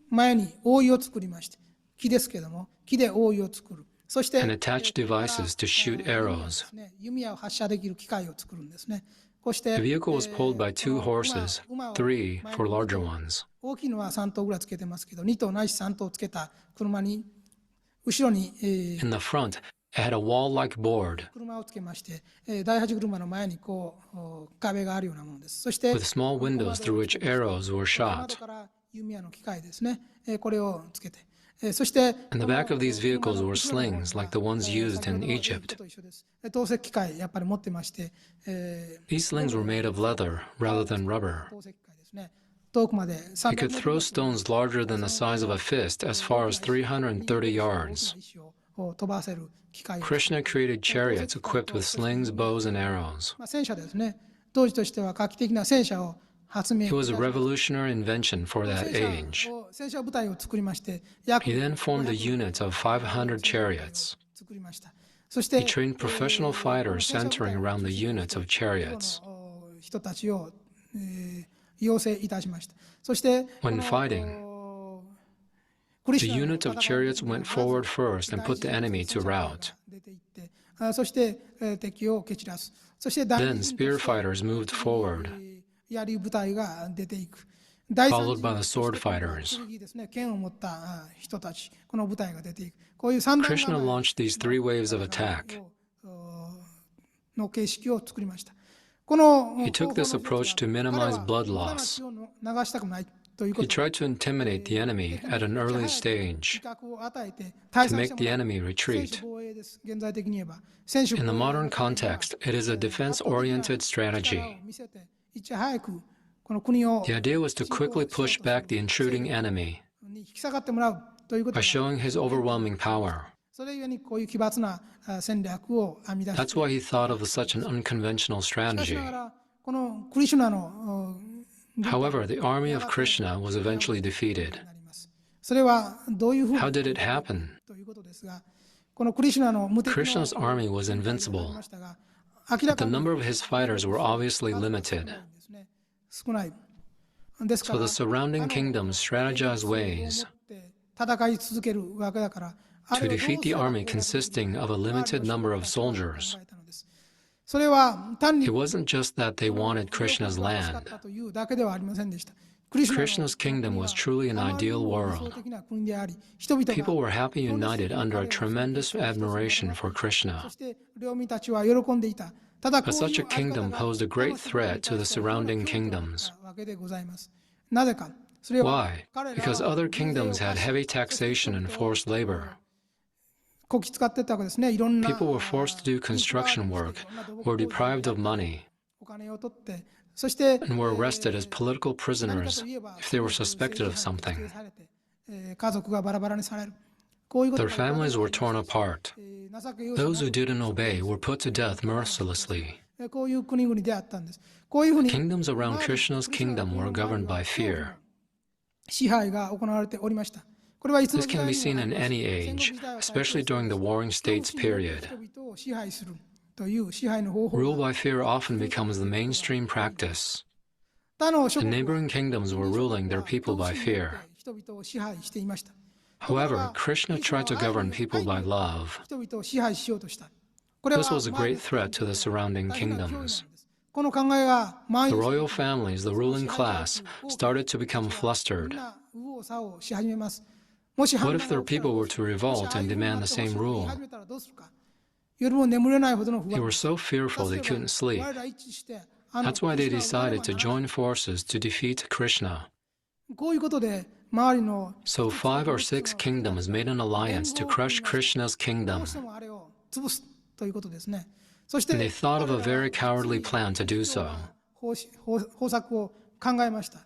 前に覆いを作りまして、木ですけども、木で覆いを作る。そして and attached devices to shoot arrows. 弓矢を発射できる機械を作るんですね。こうして The vehicle was pulled by 2 horses, 3 for larger ones. 大きいのは3頭ぐらいつけてますけど、2頭ないし3頭つけた車に後ろに In the front, it had a wall-like board 車をつけまして、第8車の前にこう壁があるようなものです。そして with small windows through which arrows were 窓 shot. から弓矢の機械ですね。これをつけて、そして In the back of these vehicles were slings like the ones used in Egypt. 投石機械やっぱり持ってまして、 These slings were made of leather rather than rubber. 投石機械ですね。遠くまで He could throw stones larger than the size of a fist as far as 330 yards. 石を飛ばせる機械を Krishna created chariots equipped with slings, bows, and arrows. 戦車ですね。当時としては画期的な戦車を発明 It was a revolutionary invention for that age. 戦車部隊を作りまして、約 He then formed a unit of 500 chariots. 作りました。そして He trained professional fighters centering around the units of chariots. 人たちを養成いたしました。そして When fighting, クリ the シュナの unit of 戦い chariots went forward first and put the enemy to rout. 出て行ってそして敵を蹴散らす。そして第 Then 二陣と spear して fighters moved forward, 槍部隊が出ていく。第三 followed 陣 by と the して sword fighters. 剣ですね、剣を持った人たち、この部隊が出ていく。こういう三段 Krishna launched these 3 waves of attack. の形式を作りました。この He took this approach to minimize blood 彼は loss. 無駄な血を流したくないというこ He とで tried to intimidate the enemy at an early stage 自覚を与えて退 to 散 make して the もらう enemy 専 retreat. 守防衛です。現在的に言えば専守 In the 防衛 modern context, it is a defense-oriented 力 strategy. を見せていち早くこの国を The idea was to 侵攻 quickly しよう push とする back the intruding enemy に引き下がってもらうということ by が showing his overwhelming power. それゆえにこういう奇抜な戦略を編み出して That's why he thought of such an unconventional しかし strategy. ながらこのクリシュナの However, the army of Krishna was eventually defeated. それはどういうふうに How did it happen? ということですが、このクリシュナの無敵の Krishna's army was invincible, 明ら but the かに number of his fighters were obviously limited. 少ない。ですか So ら the surrounding kingdoms strategized ways 戦い続けるわけだから、 to defeat the army consisting of a limited number of soldiers. それは単に It wasn't just that they wanted Krishna's land. というだけではありませんでした。 Krishna's kingdom was truly an ideal world. People were happy united under a tremendous admiration for Krishna. そして領民たちは喜んでいた。ただこ But ういう such a kingdom posed a great threat to the surrounding kingdoms. わけでございます。なぜか。それは Why? Because other kingdoms had heavy taxation and forced labor. こき使ってたわけですね。いろんな People were forced to do construction work, were deprived of money, お金を取って、そして and were arrested as political prisoners if they were suspected of something. 家族がバラバラにされる。こういうこと Their families were torn apart. 情け容赦 Those who didn't obey were put to death mercilessly. こういう国々であったんです。こういうふうに Kingdoms around Krishna's kingdom were governed by fear. 支配が行われておりました。これはいつの This 時 can 代 be に seen in any age, especially during the warring states period. 人々を支配するという支配の方法 Rule by fear often becomes the mainstream practice. 他の The 諸国 neighboring kingdoms were ruling their people by fear. 人々を支配していました。 However, Krishna tried to govern people by love. 人々を支配しようとした。これは This was a great threat to the surrounding kingdoms. この考えが周 The り royal families, the ruling class, started to become flustered. みんな右往左往し始めます。もし What if their people were to revolt and demand the same rule? 始めたらどうするか。夜も眠れないほどの不 They 安 were so fearful they couldn't sleep. 我ら一致してあの That's why they クリシュナを decided to join forces to defeat Krishna. こういうことで周りの So 5 or 6 kingdoms made an alliance to crush Krishna's ど kingdom. うしてもあれを潰すということですね。そして And they thought of a very cowardly plan to do so. 方策を考えました。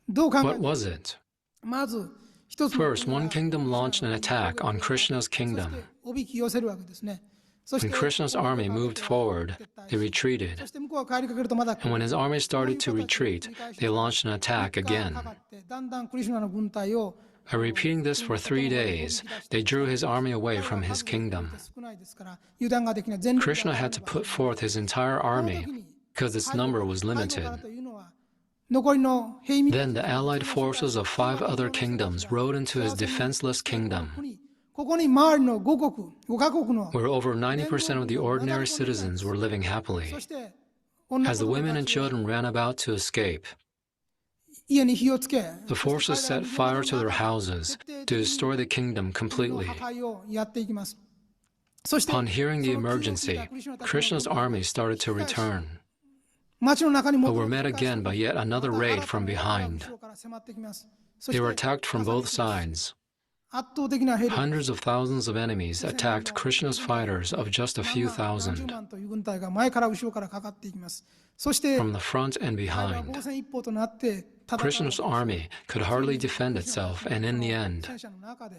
どう考え What was it? まず一つの First, one kingdom launched an attack on Krishna's kingdom. おびき寄せるわけですね。そして When Krishna's army moved forward, they そ retreated. して向こうが帰りかけるとまだ And when his army started to retreat, they launched an attack か again. かってだんだんクリシュナの軍隊を By repeating this for 3 days, they drew his army away from his kingdom. 少ないですから油断ができない全力で Krishna had to put forth his entire army because its number was 背後から limited. というのは残りの兵民 Then the allied forces of 5 other kingdoms rode into his defenseless kingdom, ここに周りの5カ国の where over 90% of the ordinary citizens were living happily. そして女 As the 子供 women た and ちは children ran about to escape, 家に火をつけ the forces set fire to their houses to destroy the kingdom 破 completely. 壊をやっていきます。そして Upon hearing the その気をつい emergency, たクリシュナたちは Krishna's army started to return, 町の中に but 戻 were って met again by yet another raid from behind. 後ろから迫ってきます。そ They して were attacked from both sides. 圧倒的な兵力 Hundreds of thousands of enemies attacked Krishna's fighters of just a few 何十 thousand 万という軍隊が前から後ろからかかっていきます。そして from the front and 彼らは behind. 防戦一方となって戦う Krishna's army could hardly defend itself, and in the end, 戦車の中で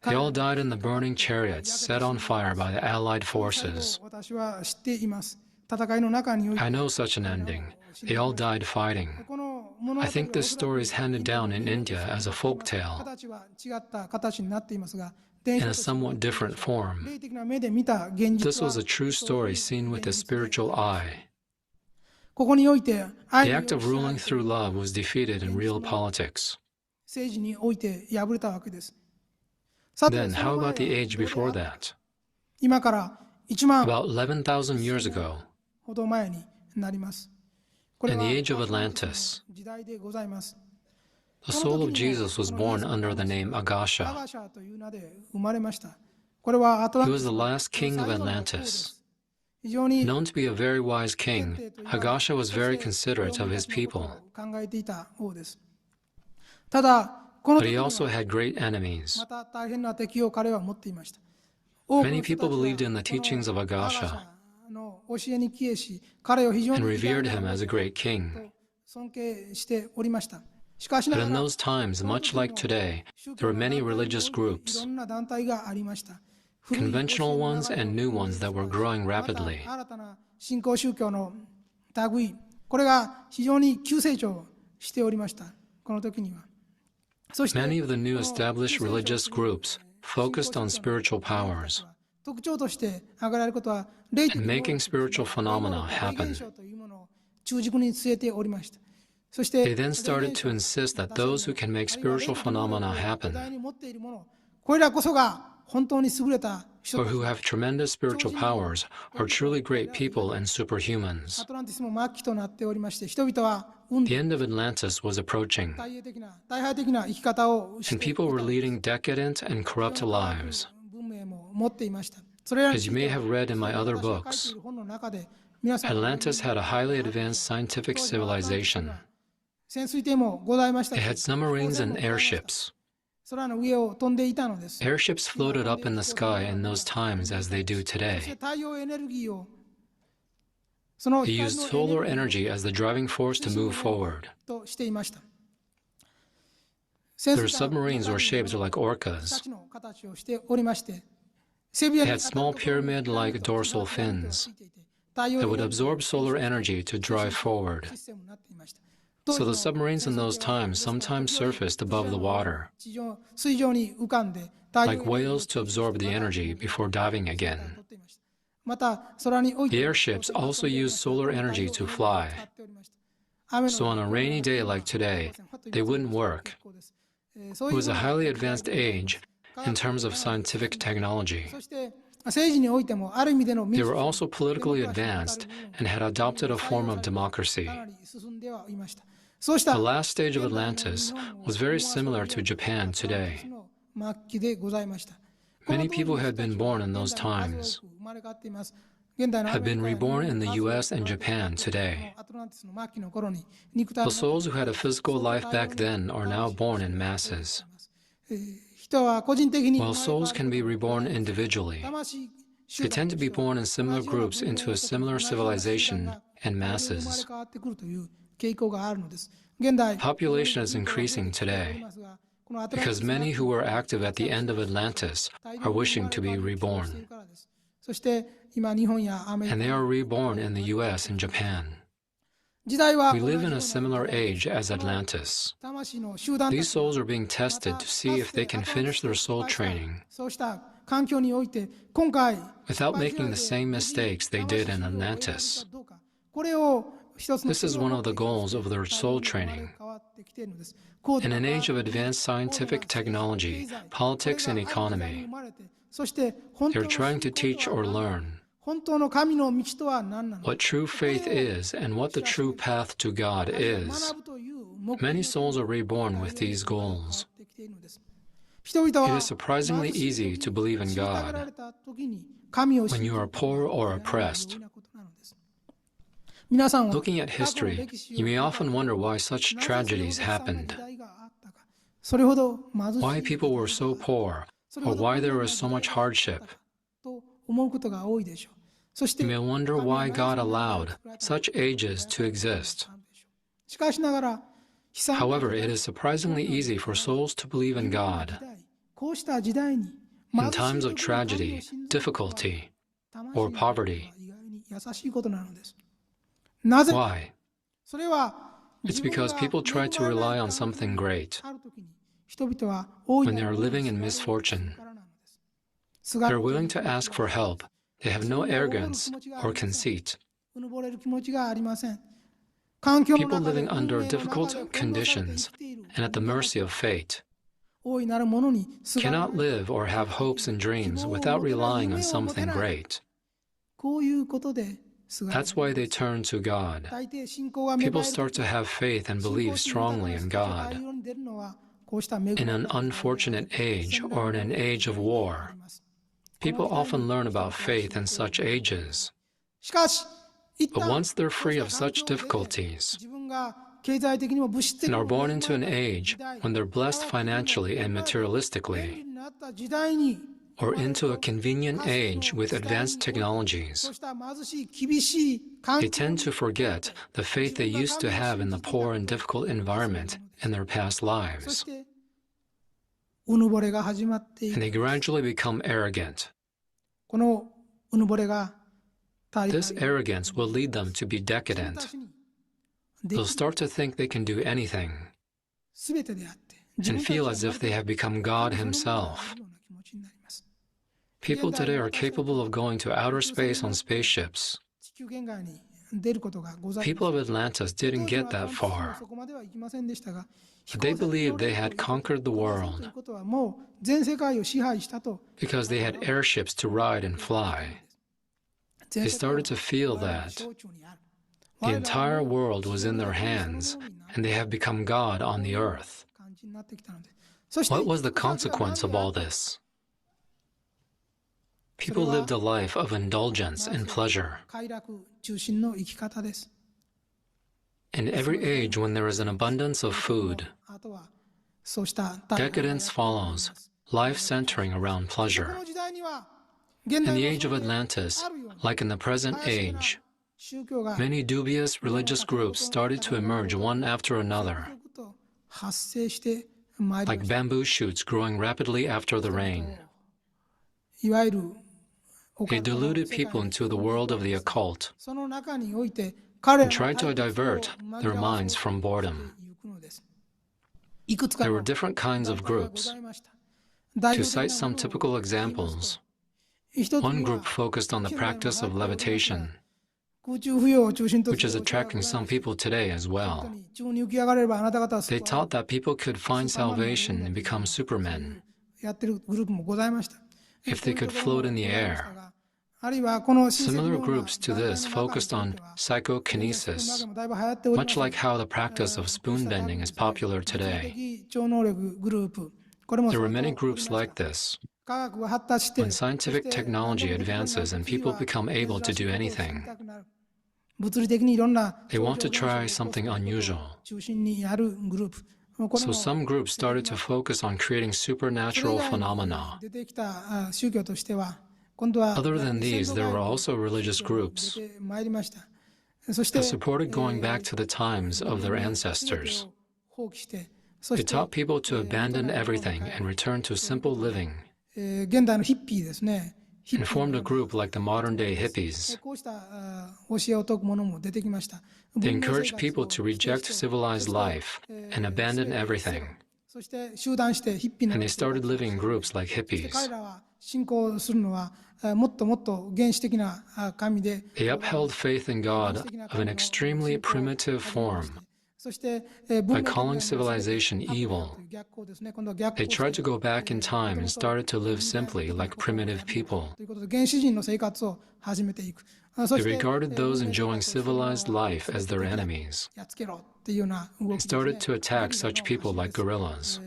they all died in the burning chariots set on fire by the allied forces. 私は知っています。戦いの中において I know such an ending. They all died fighting. この物語 I think this story is handed down in India as a folk tale 形は違った形になっていますが、 in a somewhat different form. 霊的な目で見た現 This 実は was a true story seen with the spiritual eye. ここにおいて愛 The に act of ruling through love was defeated in real politics. 政治において敗れたわけです。さて Then, そ how の前 about the age before that? 今から1万 About 11,000 years ago, ほど前になります。これ in は the age of Atlantis, 時代でございます。 the soul of Jesus was born under the name ア Agasha. ガシャという名で生まれました。これはアトラ He ンテ was ィ the ス last king of 最後の王で Atlantis. す。非常に Known to be a very wise king, Agasha was very considerate of his people, 考えていた王です。ただ、この but 時 he には also had great enemies. また大変な敵を彼は持っていました。多くの Many 人た people ちは believed in the teachings of この Agasha の教えに帰依し、彼を非常 and に revered him as a great king. 尊敬しておりました。しかし But な in がら、 those times, much like today, there were many religious い groups, ろんな団体がありました。古い conventional ones and new ones that were growing また rapidly. 新たな新興宗教の類、これが非常に急成長しておりました。この時には。そして Many of the new この established 急成長 religious する groups focused on 新興宗 spiritual 教の powers 特徴として挙げられることは、霊的 and 能力 making spiritual phenomena 霊 happen. 現象というものを中軸に据えておりました。そして、 They then started to insist that those who can make spiritual phenomena 土 happen, 台に持っているもの、これらこそが本当に優れた人 or たち who have tremendous spiritual powers, are truly great people and ア superhumans. トランティスも末期となっておりまして、人々は運 The 動 end of Atlantis was approaching, 大敗的な生き方をし and ていた people were leading decadent and corrupt lives. 文明も持っていました。それらに As つ you い may て have read in my 私 other が書いてい books, る本の中で皆さん Atlantis had a highly advanced scientific 当時のアトランティスに civilization. は潜水艇もございました They し had submarines and airships. 空の上を飛んでいたのです。 Airships floated up in the sky in those times as they do そして today. 太陽エネルギーをその They 光 used の solar エネルギー energy as the driving force to move forward. としていました。 Their submarines were shaped like シ orcas. ャチの形をしておりまして、背びれ They に had small pyramid-like dorsal fins that would absorb solar energy to drive forward. So the submarines in those times sometimes surfaced above the water, 水上に浮かんで太陽 like whales to absorb the energy before diving again. また空におい The て airships also used solar energy to fly. So on a rainy day like today, they wouldn't work. It was a highly advanced age in terms of scientific technology. そして政治においてもある意味での民 They 主 were also politically advanced and had adopted a form of democracy. かなり進んではいました。そうした The last stage of Atlantis was very similar to Japan today. 末期でございました。 Many people had been born in those times, 生まれ変わっています。現代の have been reborn in the US and Japan today. アトランティスの末期の頃に肉体 The souls who had a physical life back then are now born in masses. 人は個人的に While souls can be reborn individually, 魂 they tend to be born in similar groups into a similar civilization and 生まれ masses. 変わってくるという傾向があるのです。現代 Population is increasing today because many who were active at the end of Atlantis are wishing to be reborn, そして今日本やアメリ and カ they are reborn in the US and Japan. 時代は We live in a similar age as Atlantis. 魂の集団 These souls are being tested to see if they can finish their soul training そうした環境において今回 without making the same mistakes they did in Atlantis. これを一つの This is one of the goals of their soul training. In an age of advanced scientific technology, politics, and economy, そして本当 they're の trying to teach or learn 本当の神の道とは何なのか what true faith is and what the true path to God is. 学ぶという目 Many souls are reborn with these goals. 人々 It は is surprisingly easy to believe in 虐げら God れた時に神を when you are poor or oppressed. 皆さんは Looking at history, you may often wonder why such tragedies happened, それほど貧しい why people were so poor, or why there was so much hardship. と思うことが多いでしょう。そして You may wonder why God allowed such ages to exist. しかしながら悲惨な However, it is surprisingly easy for souls to believe in God こうした時代に in times of tragedy, difficulty, or poverty. 意外に優しいことなのです。なぜ Why? それは It's because people try to rely on something great ある時に人々は大い when な they る are living in misfortune. からなのです。すが They're willing to ask for help. They have no arrogance or conceit. うぬぼれる気持ちがありません。環境の People 中で living under 運命の中で difficult 翻弄されて conditions 生きている and at the mercy of fate 大いなるものにすがる cannot live or have hopes and dreams without relying on something great. こういうことですが That's why they turn to God. 大抵信仰が芽生 People える start to have faith and believe strongly in God. 世に出るのはこうした恵み In an unfortunate age or in an age of war, people often learn about faith in such ages. しかし一 But 旦 once they're free of such difficulties 自分が経済的にも物質的 and に are も born into an age when they're blessed financially and 便利 materialistically, になった時代に or into a convenient age with advanced technologies. They tend to forget the faith they used to have in the poor and difficult environment in their past lives. And they gradually become arrogant. This arrogance will lead them to be decadent. They'll start to think they can do anything and feel as if they have become God Himself. People today are capable of going to outer space on spaceships. People of Atlantis didn't get that far, but they believed they had conquered the world because they had airships to ride and fly. They started to feel that the entire world was in their hands, and they have become God on the earth. What was the consequence of all this? People lived a life of indulgence and pleasure. In every age when there is an abundance of food, decadence follows, life centering around pleasure. In the age of Atlantis, like in the present age, many dubious religious groups started to emerge one after another, like bamboo shoots growing rapidly after the rain. They deluded people into the world of the occult and tried to divert their minds from boredom. There were different kinds of groups. To cite some typical examples, one group focused on the practice of levitation, which is attracting some people today as well. They taught that people could find salvation and become supermen if they could float in the air. Similar groups to this focused on psychokinesis, much like how the practice of spoon bending is popular today. There were many groups like this. When scientific technology advances and people become able to do anything, they want to try something unusual. So some groups started to focus on creating supernatural phenomena. Other than these, there were also religious groups that supported going back to the times of their ancestors. They taught people to abandon everything and return to simple living, and formed a group like the modern-day hippies. They encouraged people to reject civilized life and abandon everything, and they started living in groups like hippies. They upheld faith in God of an extremely primitive form. By calling civilization evil, they tried to go back in time and started to live simply like primitive people. They regarded those enjoying civilized life as their enemies and started to attack such people like guerrillas.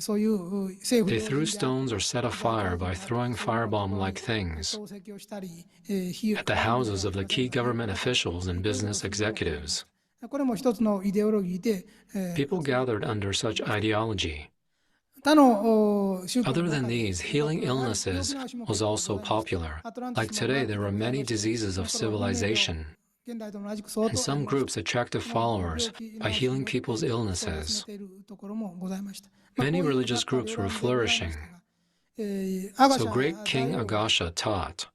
They threw stones or set afire by throwing firebomb-like things at the houses of the key government officials and business executives. People gathered under such ideology. Other than these, healing illnesses was also popular. Like today, there are many diseases of civilization, and some groups attracted followers by healing people's illnesses. Many religious groups were flourishing. So great King Agasha taught,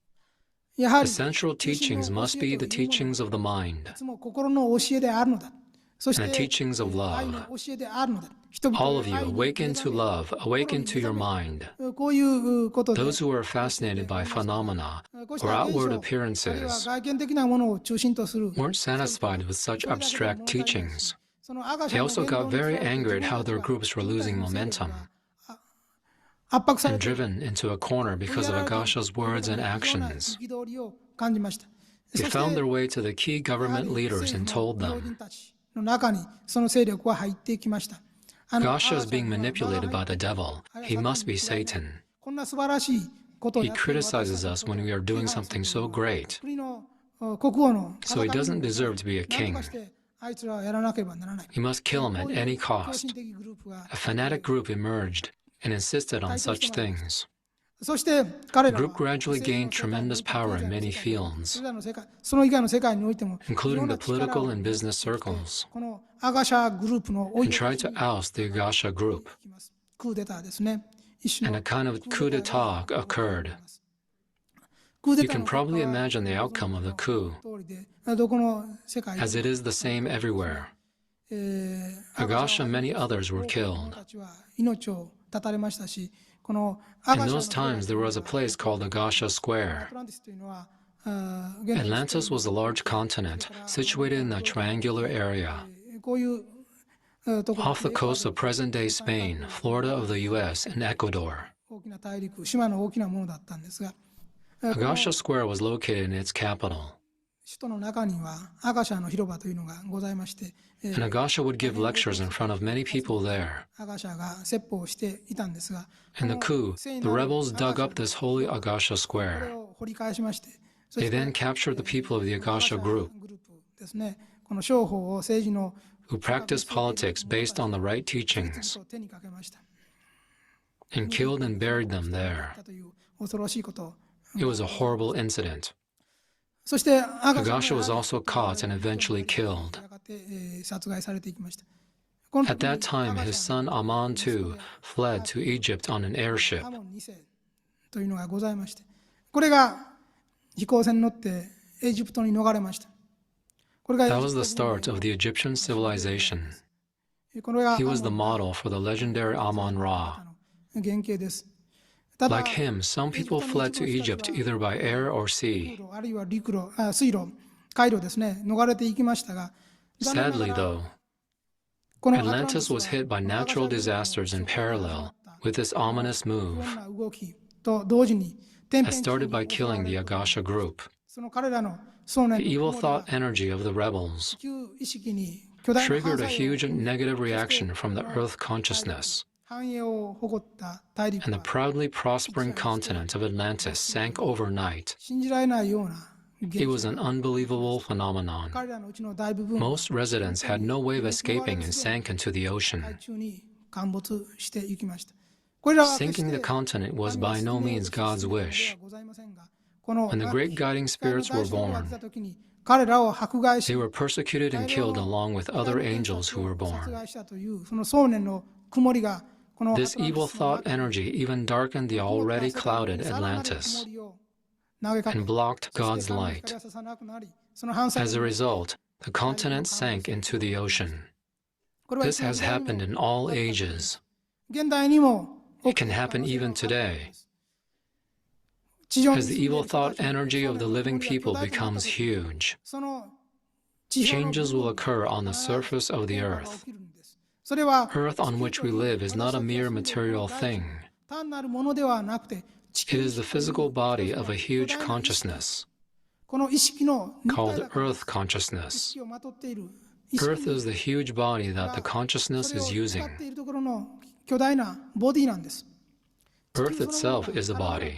the central teachings must be the teachings of the mind and the teachings of love. All of you, awaken to love, awaken to your mind. Those who are fascinated by phenomena or outward appearances weren't satisfied with such abstract teachings. They also got very angry at how their groups were losing momentum and driven into a corner because of Agasha's words and actions. They found their way to the key government leaders and told them, Agasha is being manipulated by the devil. He must be Satan. He criticizes us when we are doing something so great, so he doesn't deserve to be a king. He must kill him at any cost. A fanatic group emerged and insisted on such things. そして彼 The らは group gradually 政治 gained の世界におい tremendous て power 経 in 済の many 世界において fields, それらの世界その以外の世界においても非 including 常 the な力 political を and 持 business ってきて circles, このアガシャグループの追い and 落と tried し to に oust the Agasha group. いきますクーデターですね一種 And の a kind of ク coup ーデター d'etat が occurred. クーデ You ター can の結果 probably は imagine the ご存 outcome 知 of the の coup, 通りでどこの世界で as も it is the same everywhere. アガ Agasha シャを and はじめ many として others were 多くの者 killed. たちは命を絶たれましたしこのア In ガシャ those の広場 times, とい there うの was a は place called Agasha ア Square. トランティスというのは現在のスペイン Atlantis の was a large それ continent から situated in a triangular area こういうところ off the coast of present-day Spain, Florida of the U.S., and Ecuador. 大きな大陸島の大きなものだったんですがこの Agasha Square was located in its capital, 首都の中にはアガシャの広場というのがございまして and Agasha would give lectures in front of many people there. アガシャが説法をしていたんですが In the coup, the rebels dug up this holy Agasha これ Square. を掘り返しましてそ They して then captured the people of the Agasha group, グループですねこの商法を政治の who practiced politics based on the right 次 teachings, 々と手にかけました and killed and buried them there. という恐ろしいことを It was a horrible incident. そしてアガシャ Agasha was also caught and eventually killed. やがて殺害されていきましたこの At 時に that time, his son Aman too fled to Egypt on an airship. アモン2世というのがございましてこれが飛行船に乗ってエジプトに逃れましたこれが That was the start of the Egyptian civilization. これが He was the model for the legendary Amon Ra. 原型ですただ Like him, some people fled to Egypt either by air or sea. あるいは水路海路ですね逃れていきましたが Sadly, though, この Atlantis was hit by natural disasters in parallel with this ominous move 動きと同時に天 that 変地異 started に by 襲わ killing れ the る Agasha group. その彼らの想念 The の evil 雲が thought energy of the rebels 地球意識に巨大な triggered a 反作用 huge negative reaction from the Earth consciousness, 繁栄を誇った大陸 and the は proudly prospering continent of Atlantis sank overnight. 信じられないような It was an unbelievable phenomenon. 彼らのうちの大部分は Most residents had no way of escaping and sank into the 海 ocean. 中に陥没していきましたこれらは決して Sinking the continent was by no means God's wish. ございませんがこの When the great guiding spirits were 大が born, 出た時に彼らを迫害し they were persecuted and killed along with other angels who were 殺 born. 害したというその想念の曇りがこの This evil thought energy even darkened the already clouded さらなる Atlantis 曇りを投げかけ and blocked そ God's して神の light. 光はささなくなりその反作 As a 用 result, the continent sank into the ocean. これはい This つの has 時代にも happened in all ages. 現代にも It can happen even today. 地上に As the 住んでい evil る人た thought ちの energy of the living 想念 people の曇りが巨大となった becomes 時 huge, その地表の changes 部 will 分 occur on the surface of the 変化が earth. 起きるんですそれは Earth on which we live is not a mere 私たちが住んでい material るこの大地 thing. 単なるものではなくて地 It 球 is the physical body of a huge consciousness この意識の肉体 called だから Earth 意 consciousness. 識をまとっている意識 Earth is the huge body that the が consciousness それを is 使 using. っているところの巨大なボディなんです Earth itself is a body.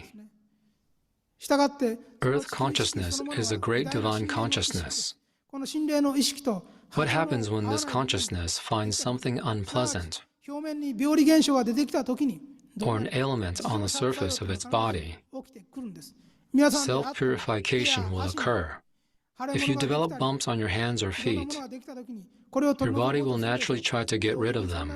したがって Earth consciousness is a great divine consciousness. この心霊の意識と What happens when this consciousness finds something unpleasant 表面に病理現象が出てきたときに or an ailment on the surface of its body? 起きてくるんです皆さんであった Self-purification will occur. If you develop bumps on your hands or feet, your body will naturally try to get rid of them.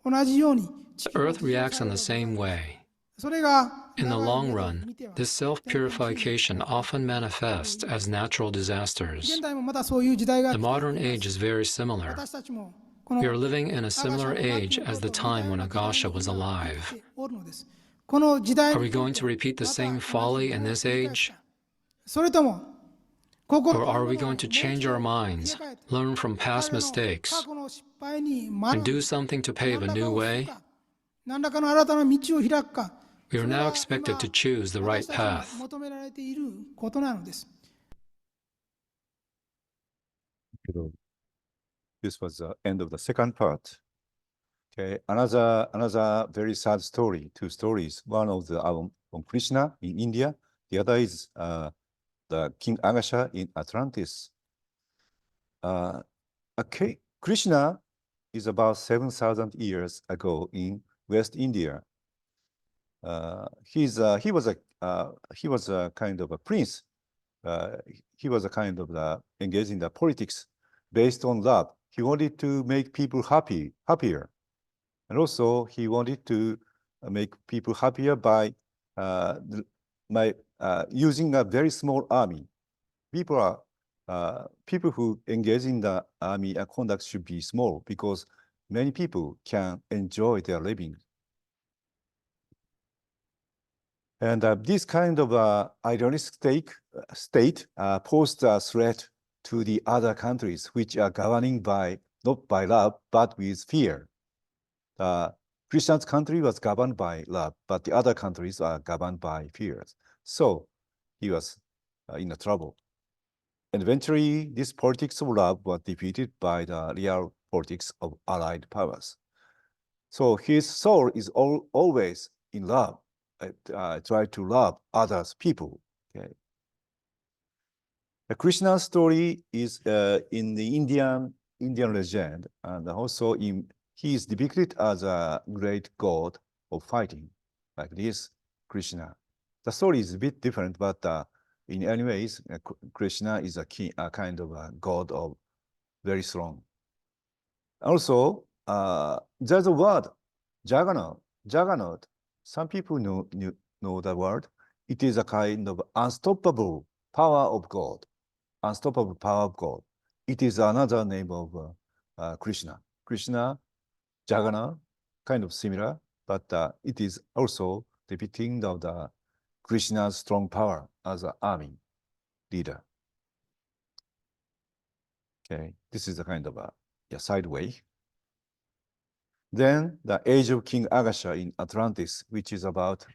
同じように The earth reacts in the same way. それが In the long run, this self-purification often manifests as natural 現 disasters. 代もまたそういう時代が The modern age is very similar. 私たちもこの We are living in a similar age as the time when Agasha was alive. この時代 Are we going to repeat the same folly in this age? それとも Or are we going to change our minds, learn from past mistakes, 過去の失敗に and do something to pave a new way? 何らかの新たな道を開くか We are now expected to choose the right 私たちに path. 求められていることなのです This was the end of the second part. Okay, another very sad story, two stories. One of the from Krishna in India, the other is the King Agasha in Atlantis. Okay, Krishna is about 7,000 years ago in West India. he was a kind of a prince. He was a kind of engaged in the politics based on love. He wanted to make people happier. And also he wanted to make people happier by using a very small army. People who engage in the army conduct should be small because many people can enjoy their living. And this kind of idealistic state posed a threat to the other countries, which are governing not by love, but with fear. Christian's country was governed by love, but the other countries are governed by fears. So he was in trouble. And eventually, this politics of love was defeated by the real politics of allied powers. So his soul is always in love. Try to love others, people. Okay. The Krishna story is in the Indian legend, and also he is depicted as a great god of fighting, like this Krishna. The story is a bit different, but in any ways, Krishna is a kind of a god of very strong. Also, there's a word, Jagannath. Jagannath. Some people know the word. It is a kind of unstoppable power of God. Unstoppable power of God. It is another name of Krishna. Krishna, Jagannath, kind of similar, but it is also depicting of the Krishna's strong power as an army leader. Okay, this is a kind of a side way. Then the age of King Agasha in Atlantis, which is about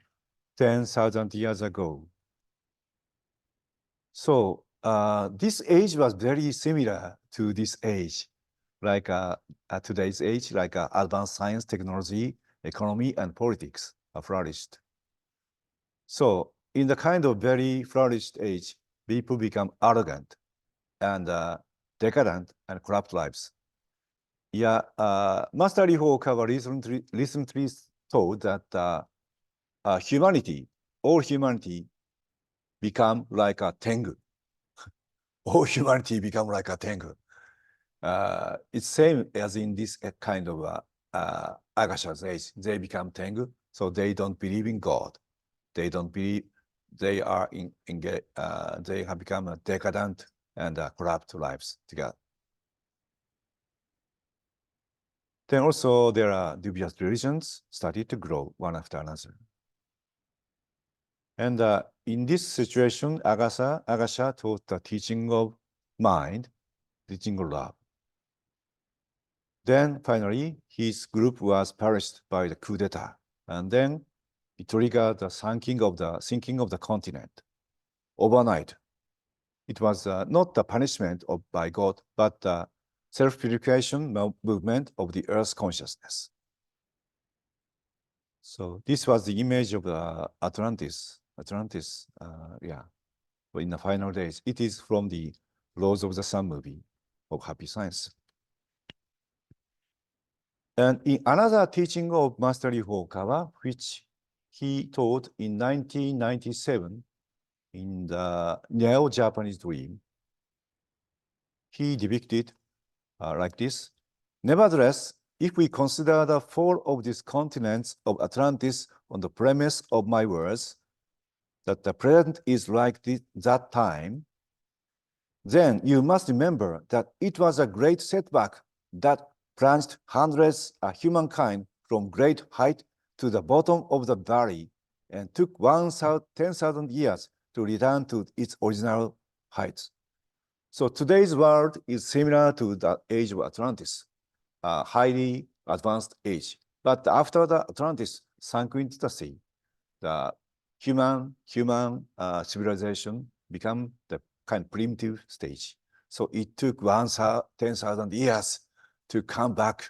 10,000 years ago. So this age was very similar to this age, like today's age, like advanced science, technology, economy, and politics are flourished. So in the kind of very flourished age, people become arrogant and decadent and corrupt lives. Yeah, Master Riho Okawa recently told that all humanity become like a tengu. All humanity become like a tengu. It's same as in this kind of Agasha's age. They become tengu, so they don't believe in God. They don't believe. They are they have become a decadent and corrupt lives together. Then also there are dubious religions started to grow one after another. And in this situation, Agasha taught the teaching of mind, teaching of love. Then finally, his group was perished by the coup d'etat. And then it triggered the sinking of the continent overnight. It was not the punishment by God, but the self-purification movement of the Earth's consciousness. So this was the image of Atlantis, in the final days. It is from the Laws of the Sun movie of Happy Science. And in another teaching of Master Riho Okawa, which he taught in 1997 in the Neo-Japanese Dream, he depicted like this. Nevertheless, if we consider the fall of these continents of Atlantis on the premise of my words, that the present is like that time, then you must remember that it was a great setback that plunged hundreds of humankind from great height to the bottom of the valley and took 10,000 years to return to its original heights. So today's world is similar to the age of Atlantis, a highly advanced age. But after the Atlantis sank into the sea, the human civilization became the kind of primitive stage. So it took 10,000 years to come back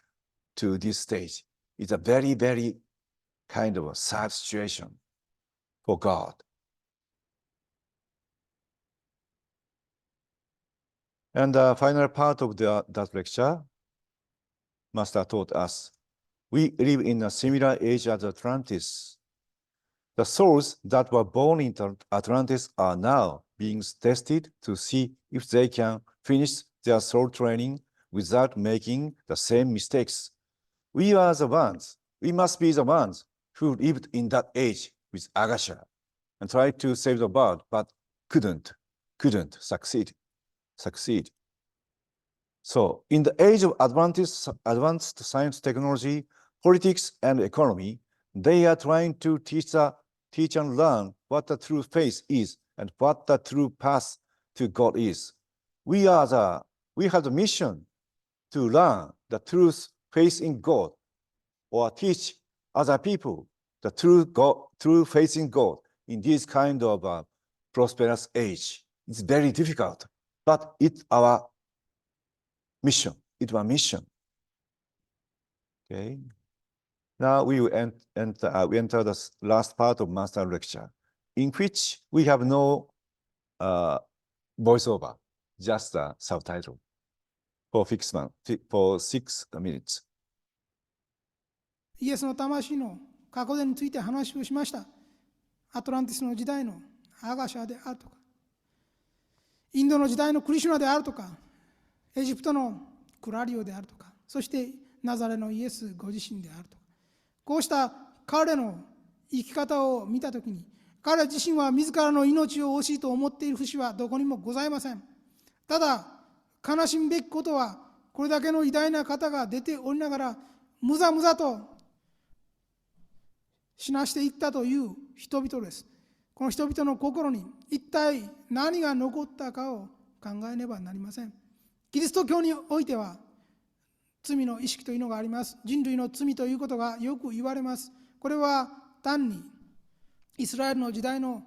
to this stage. It's a very, very kind of a sad situation for God. And the final part of that lecture, Master taught us, we live in a similar age as Atlantis. The souls that were born in Atlantis are now being tested to see if they can finish their soul training without making the same mistakes. We are the ones, we must be the ones who lived in that age with Agasha and tried to save the world, but couldn't succeed. So in the age of advanced science, technology, politics, and economy, they are trying to teach and learn what the true faith is and what the true path to God is. We have the mission to learn the truth, faith in God, or teach other people the true faith in God in this kind of prosperous age. It's very difficult, but it's our mission. It's our mission. Okay. Now we will enter the last part of master lecture, in which we have no voiceover, just a subtitle for 6 minutes. イエスの魂の過去伝について話をしました。アトランティスの時代のアガシャであるとか、インドの時代のクリシュナであるとか、エジプトのクラリオであるとか、そしてナザレのイエスご自身であるとか、こうした彼の生き方を見たときに、彼自身は自らの命を惜しいと思っている節はどこにもございません。ただ、悲しむべきことは、これだけの偉大な方が出ておりながら、むざむざと死なしていったという人々です。この人々の心に一体何が残ったかを考えねばなりません。キリスト教においては、罪の意識というのがあります。人類の罪ということがよく言われます。これは単にイスラエルの時代の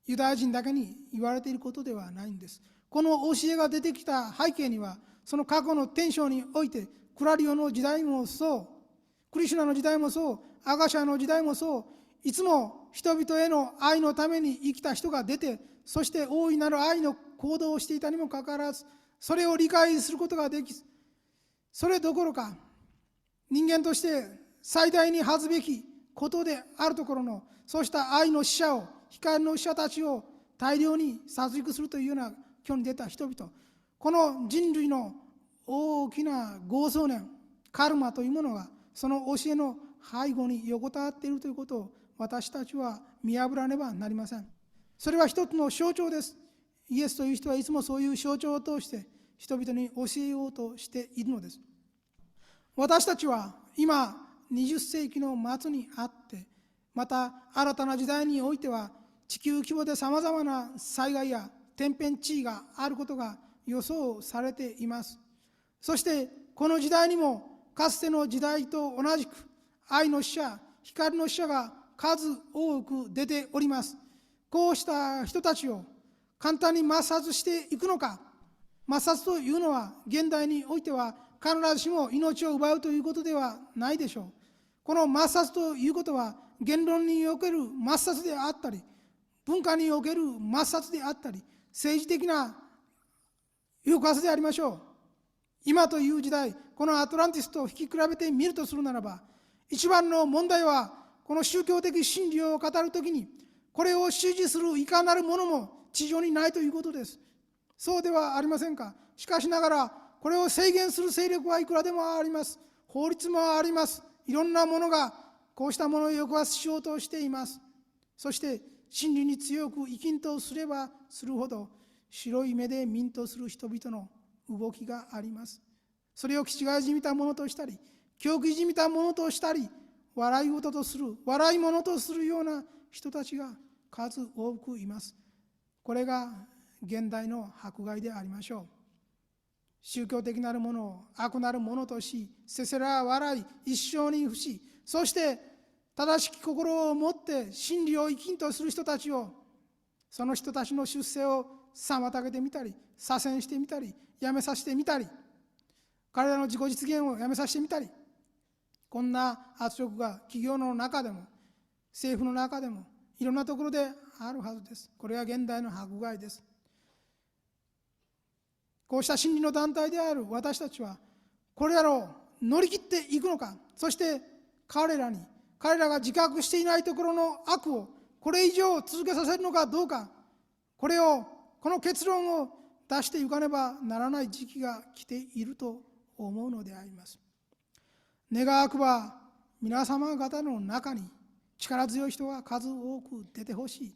ユダヤ人だけに言われていることではないんです。この教えが出てきた背景には、その過去の天章において、クラリオの時代もそう、クリシュナの時代もそう、アガシャの時代もそう、いつも人々への愛のために生きた人が出て、そして大いなる愛の行動をしていたにもかかわらず、それを理解することができず、それどころか、人間として最大に恥ずべきことであるところの、そうした愛の使者を、光の使者たちを大量に殺戮するというような世に出た人々、この人類の大きな業相念、カルマというものが、その教えの背後に横たわっているということを私たちは見破らねばなりません。それは一つの象徴です。イエスという人はいつもそういう象徴を通して人々に教えようとしているのです。私たちは今20世紀の末にあって、また新たな時代においては地球規模でさまざまな災害や天変地異があることが予想されています。そしてこの時代にもかつての時代と同じく愛の使者、光の使者が数多く出ております。こうした人たちを簡単に抹殺していくのか。抹殺というのは現代においては必ずしも命を奪うということではないでしょう。この抹殺ということは言論における抹殺であったり、文化における抹殺であったり、政治的な抑圧でありましょう。今という時代、このアトランティスと引き比べてみるとするならば、一番の問題は、この宗教的真理を語るときに、これを支持するいかなるものも地上にないということです。そうではありませんか。しかしながら、これを制限する勢力はいくらでもあります。法律もあります。いろんなものが、こうしたものを抑圧しようとしています。そして、真理に強く生きんとすればするほど、白い目で見んとする人々の動きがあります。それを気違いじみたものとしたり、狂気じみたものとしたり、笑い事とする、笑い物とするような人たちが数多くいます。これが現代の迫害でありましょう。宗教的なるものを悪なるものとし、せせら笑い、一生に伏し、そして正しき心を持って真理を生きんとする人たちを、その人たちの出世を妨げてみたり、左遷してみたり、やめさせてみたり、彼らの自己実現をやめさせてみたり、こんな圧力が企業の中でも政府の中でもいろんなところであるはずです。これが現代の迫害です。こうした真理の団体である私たちはこれらを乗り切っていくのか、そして彼らに彼らが自覚していないところの悪をこれ以上続けさせるのかどうか、この結論を出していかねばならない時期が来ていると思うのであります。願わくば皆様方の中に力強い人が数多く出てほしい。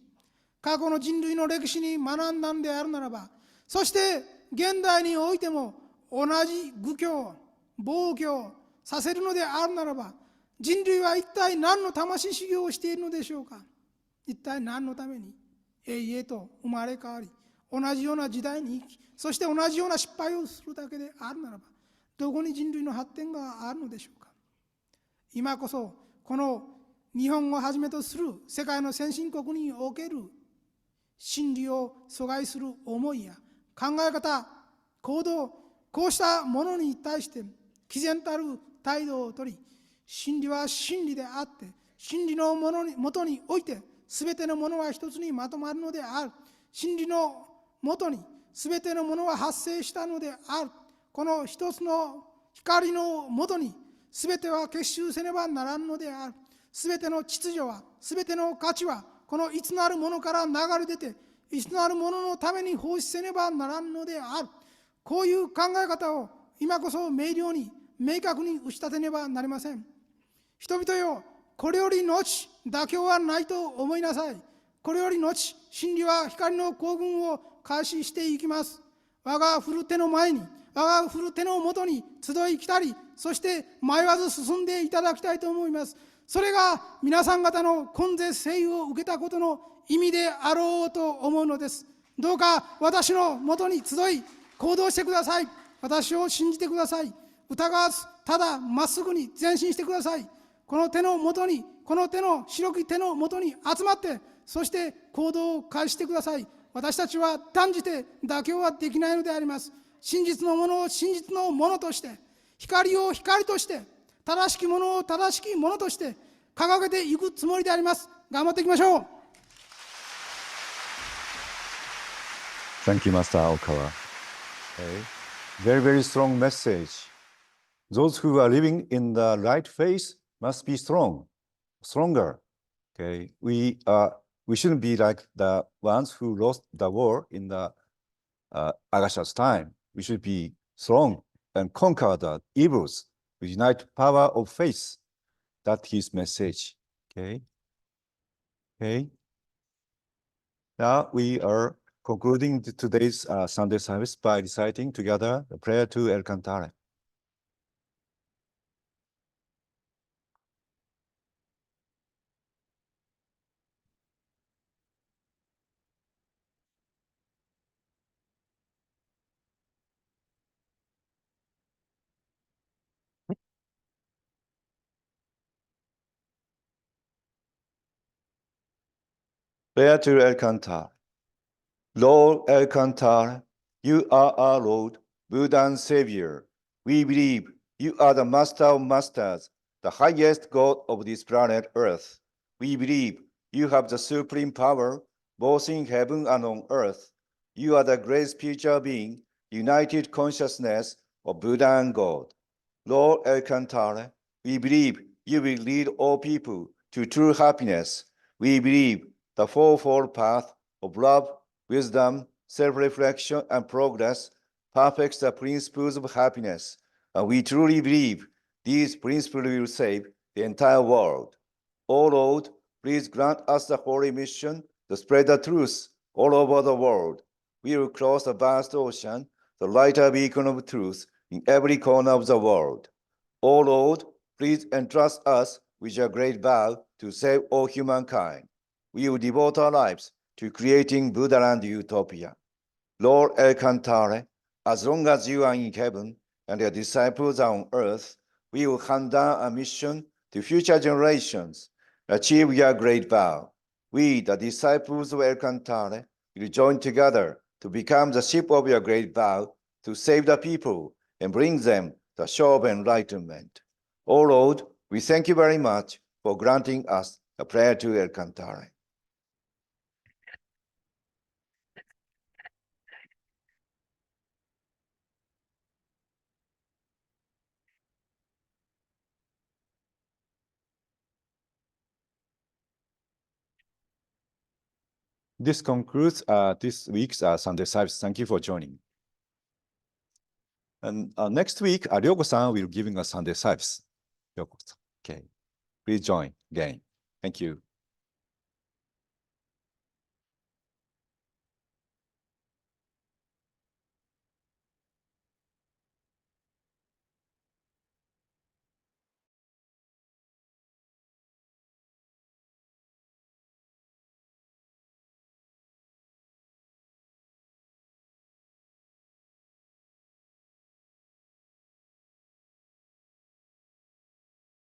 過去の人類の歴史に学んだんであるならば、そして現代においても同じ愚教、暴挙させるのであるならば、人類は一体何の魂修行をしているのでしょうか。一体何のために永遠と生まれ変わり、同じような時代に生き、そして同じような失敗をするだけであるならば、どこに人類の発展があるのでしょうか。今こそこの日本をはじめとする世界の先進国における真理を阻害する思いや考え方、行動、こうしたものに対して毅然たる態度をとり、真理は真理であって、真理のもとにおいて全てのものは一つにまとまるのである。真理のもとに全てのものは発生したのである。この一つの光のもとに全ては結集せねばならんのである。全ての秩序は、全ての価値は、このいつなるものから流れ出て、いつなるもののために奉仕せねばならんのである。こういう考え方を今こそ明瞭に、明確に打ち立てねばなりません。人々よ、これより後、妥協はないと思いなさい。これより後、真理は光の行軍を開始していきます。我が振る手の前に、我が振る手のもとに集い来たり、そして迷わず進んでいただきたいと思います。それが皆さん方の根絶聖諭を受けたことの意味であろうと思うのです。どうか私のもとに集い行動してください。私を信じてください。疑わず、ただまっすぐに前進してください。この手のもとに、この手の白き手のもとに集まって、そして行動を開始してください。私たちは断じて妥協はできないのであります。真実のものを真実のものとして、光を光として、正しきものを正しきものとして掲げていくつもりであります。頑張っていきましょう。Thank you, Master Okawa. Okay. Very, very strong message. Those who are living in the right faith must be stronger. Okay, we shouldn't be like the ones who lost the war in the Agasha's time. We should be strong and conquer the evils with united power of faith. That's his message. Okay. Now we are concluding today's Sunday service by reciting together the prayer to El Cantare. Prayer to El Cantare. Lord El Cantare, you are our Lord, Buddha and Savior. We believe you are the Master of Masters, the highest God of this planet Earth. We believe you have the supreme power, both in heaven and on earth. You are the great spiritual being, united consciousness of Buddha and God. Lord El Cantare, we believe you will lead all people to true happiness. We believe the fourfold path of love, wisdom, self-reflection, and progress perfects the principles of happiness. And we truly believe these principles will save the entire world. O Lord, please grant us the holy mission to spread the truth all over the world. We will cross the vast ocean, the lighter beacon of truth in every corner of the world. O Lord, please entrust us with your great vow to save all humankind. We will devote our lives to creating Buddhaland utopia. Lord El Cantare, as long as you are in heaven and your disciples are on earth, we will hand down a mission to future generations, achieve your great vow. We, the disciples of El Cantare, will join together to become the ship of your great vow to save the people and bring them the shore of enlightenment. O Lord, we thank you very much for granting us a prayer to El Cantare. This concludes this week's Sunday service. Thank you for joining. And next week, Ryoko-san will giving us Sunday service. Ryoko-san. Okay. Please join again. Thank you.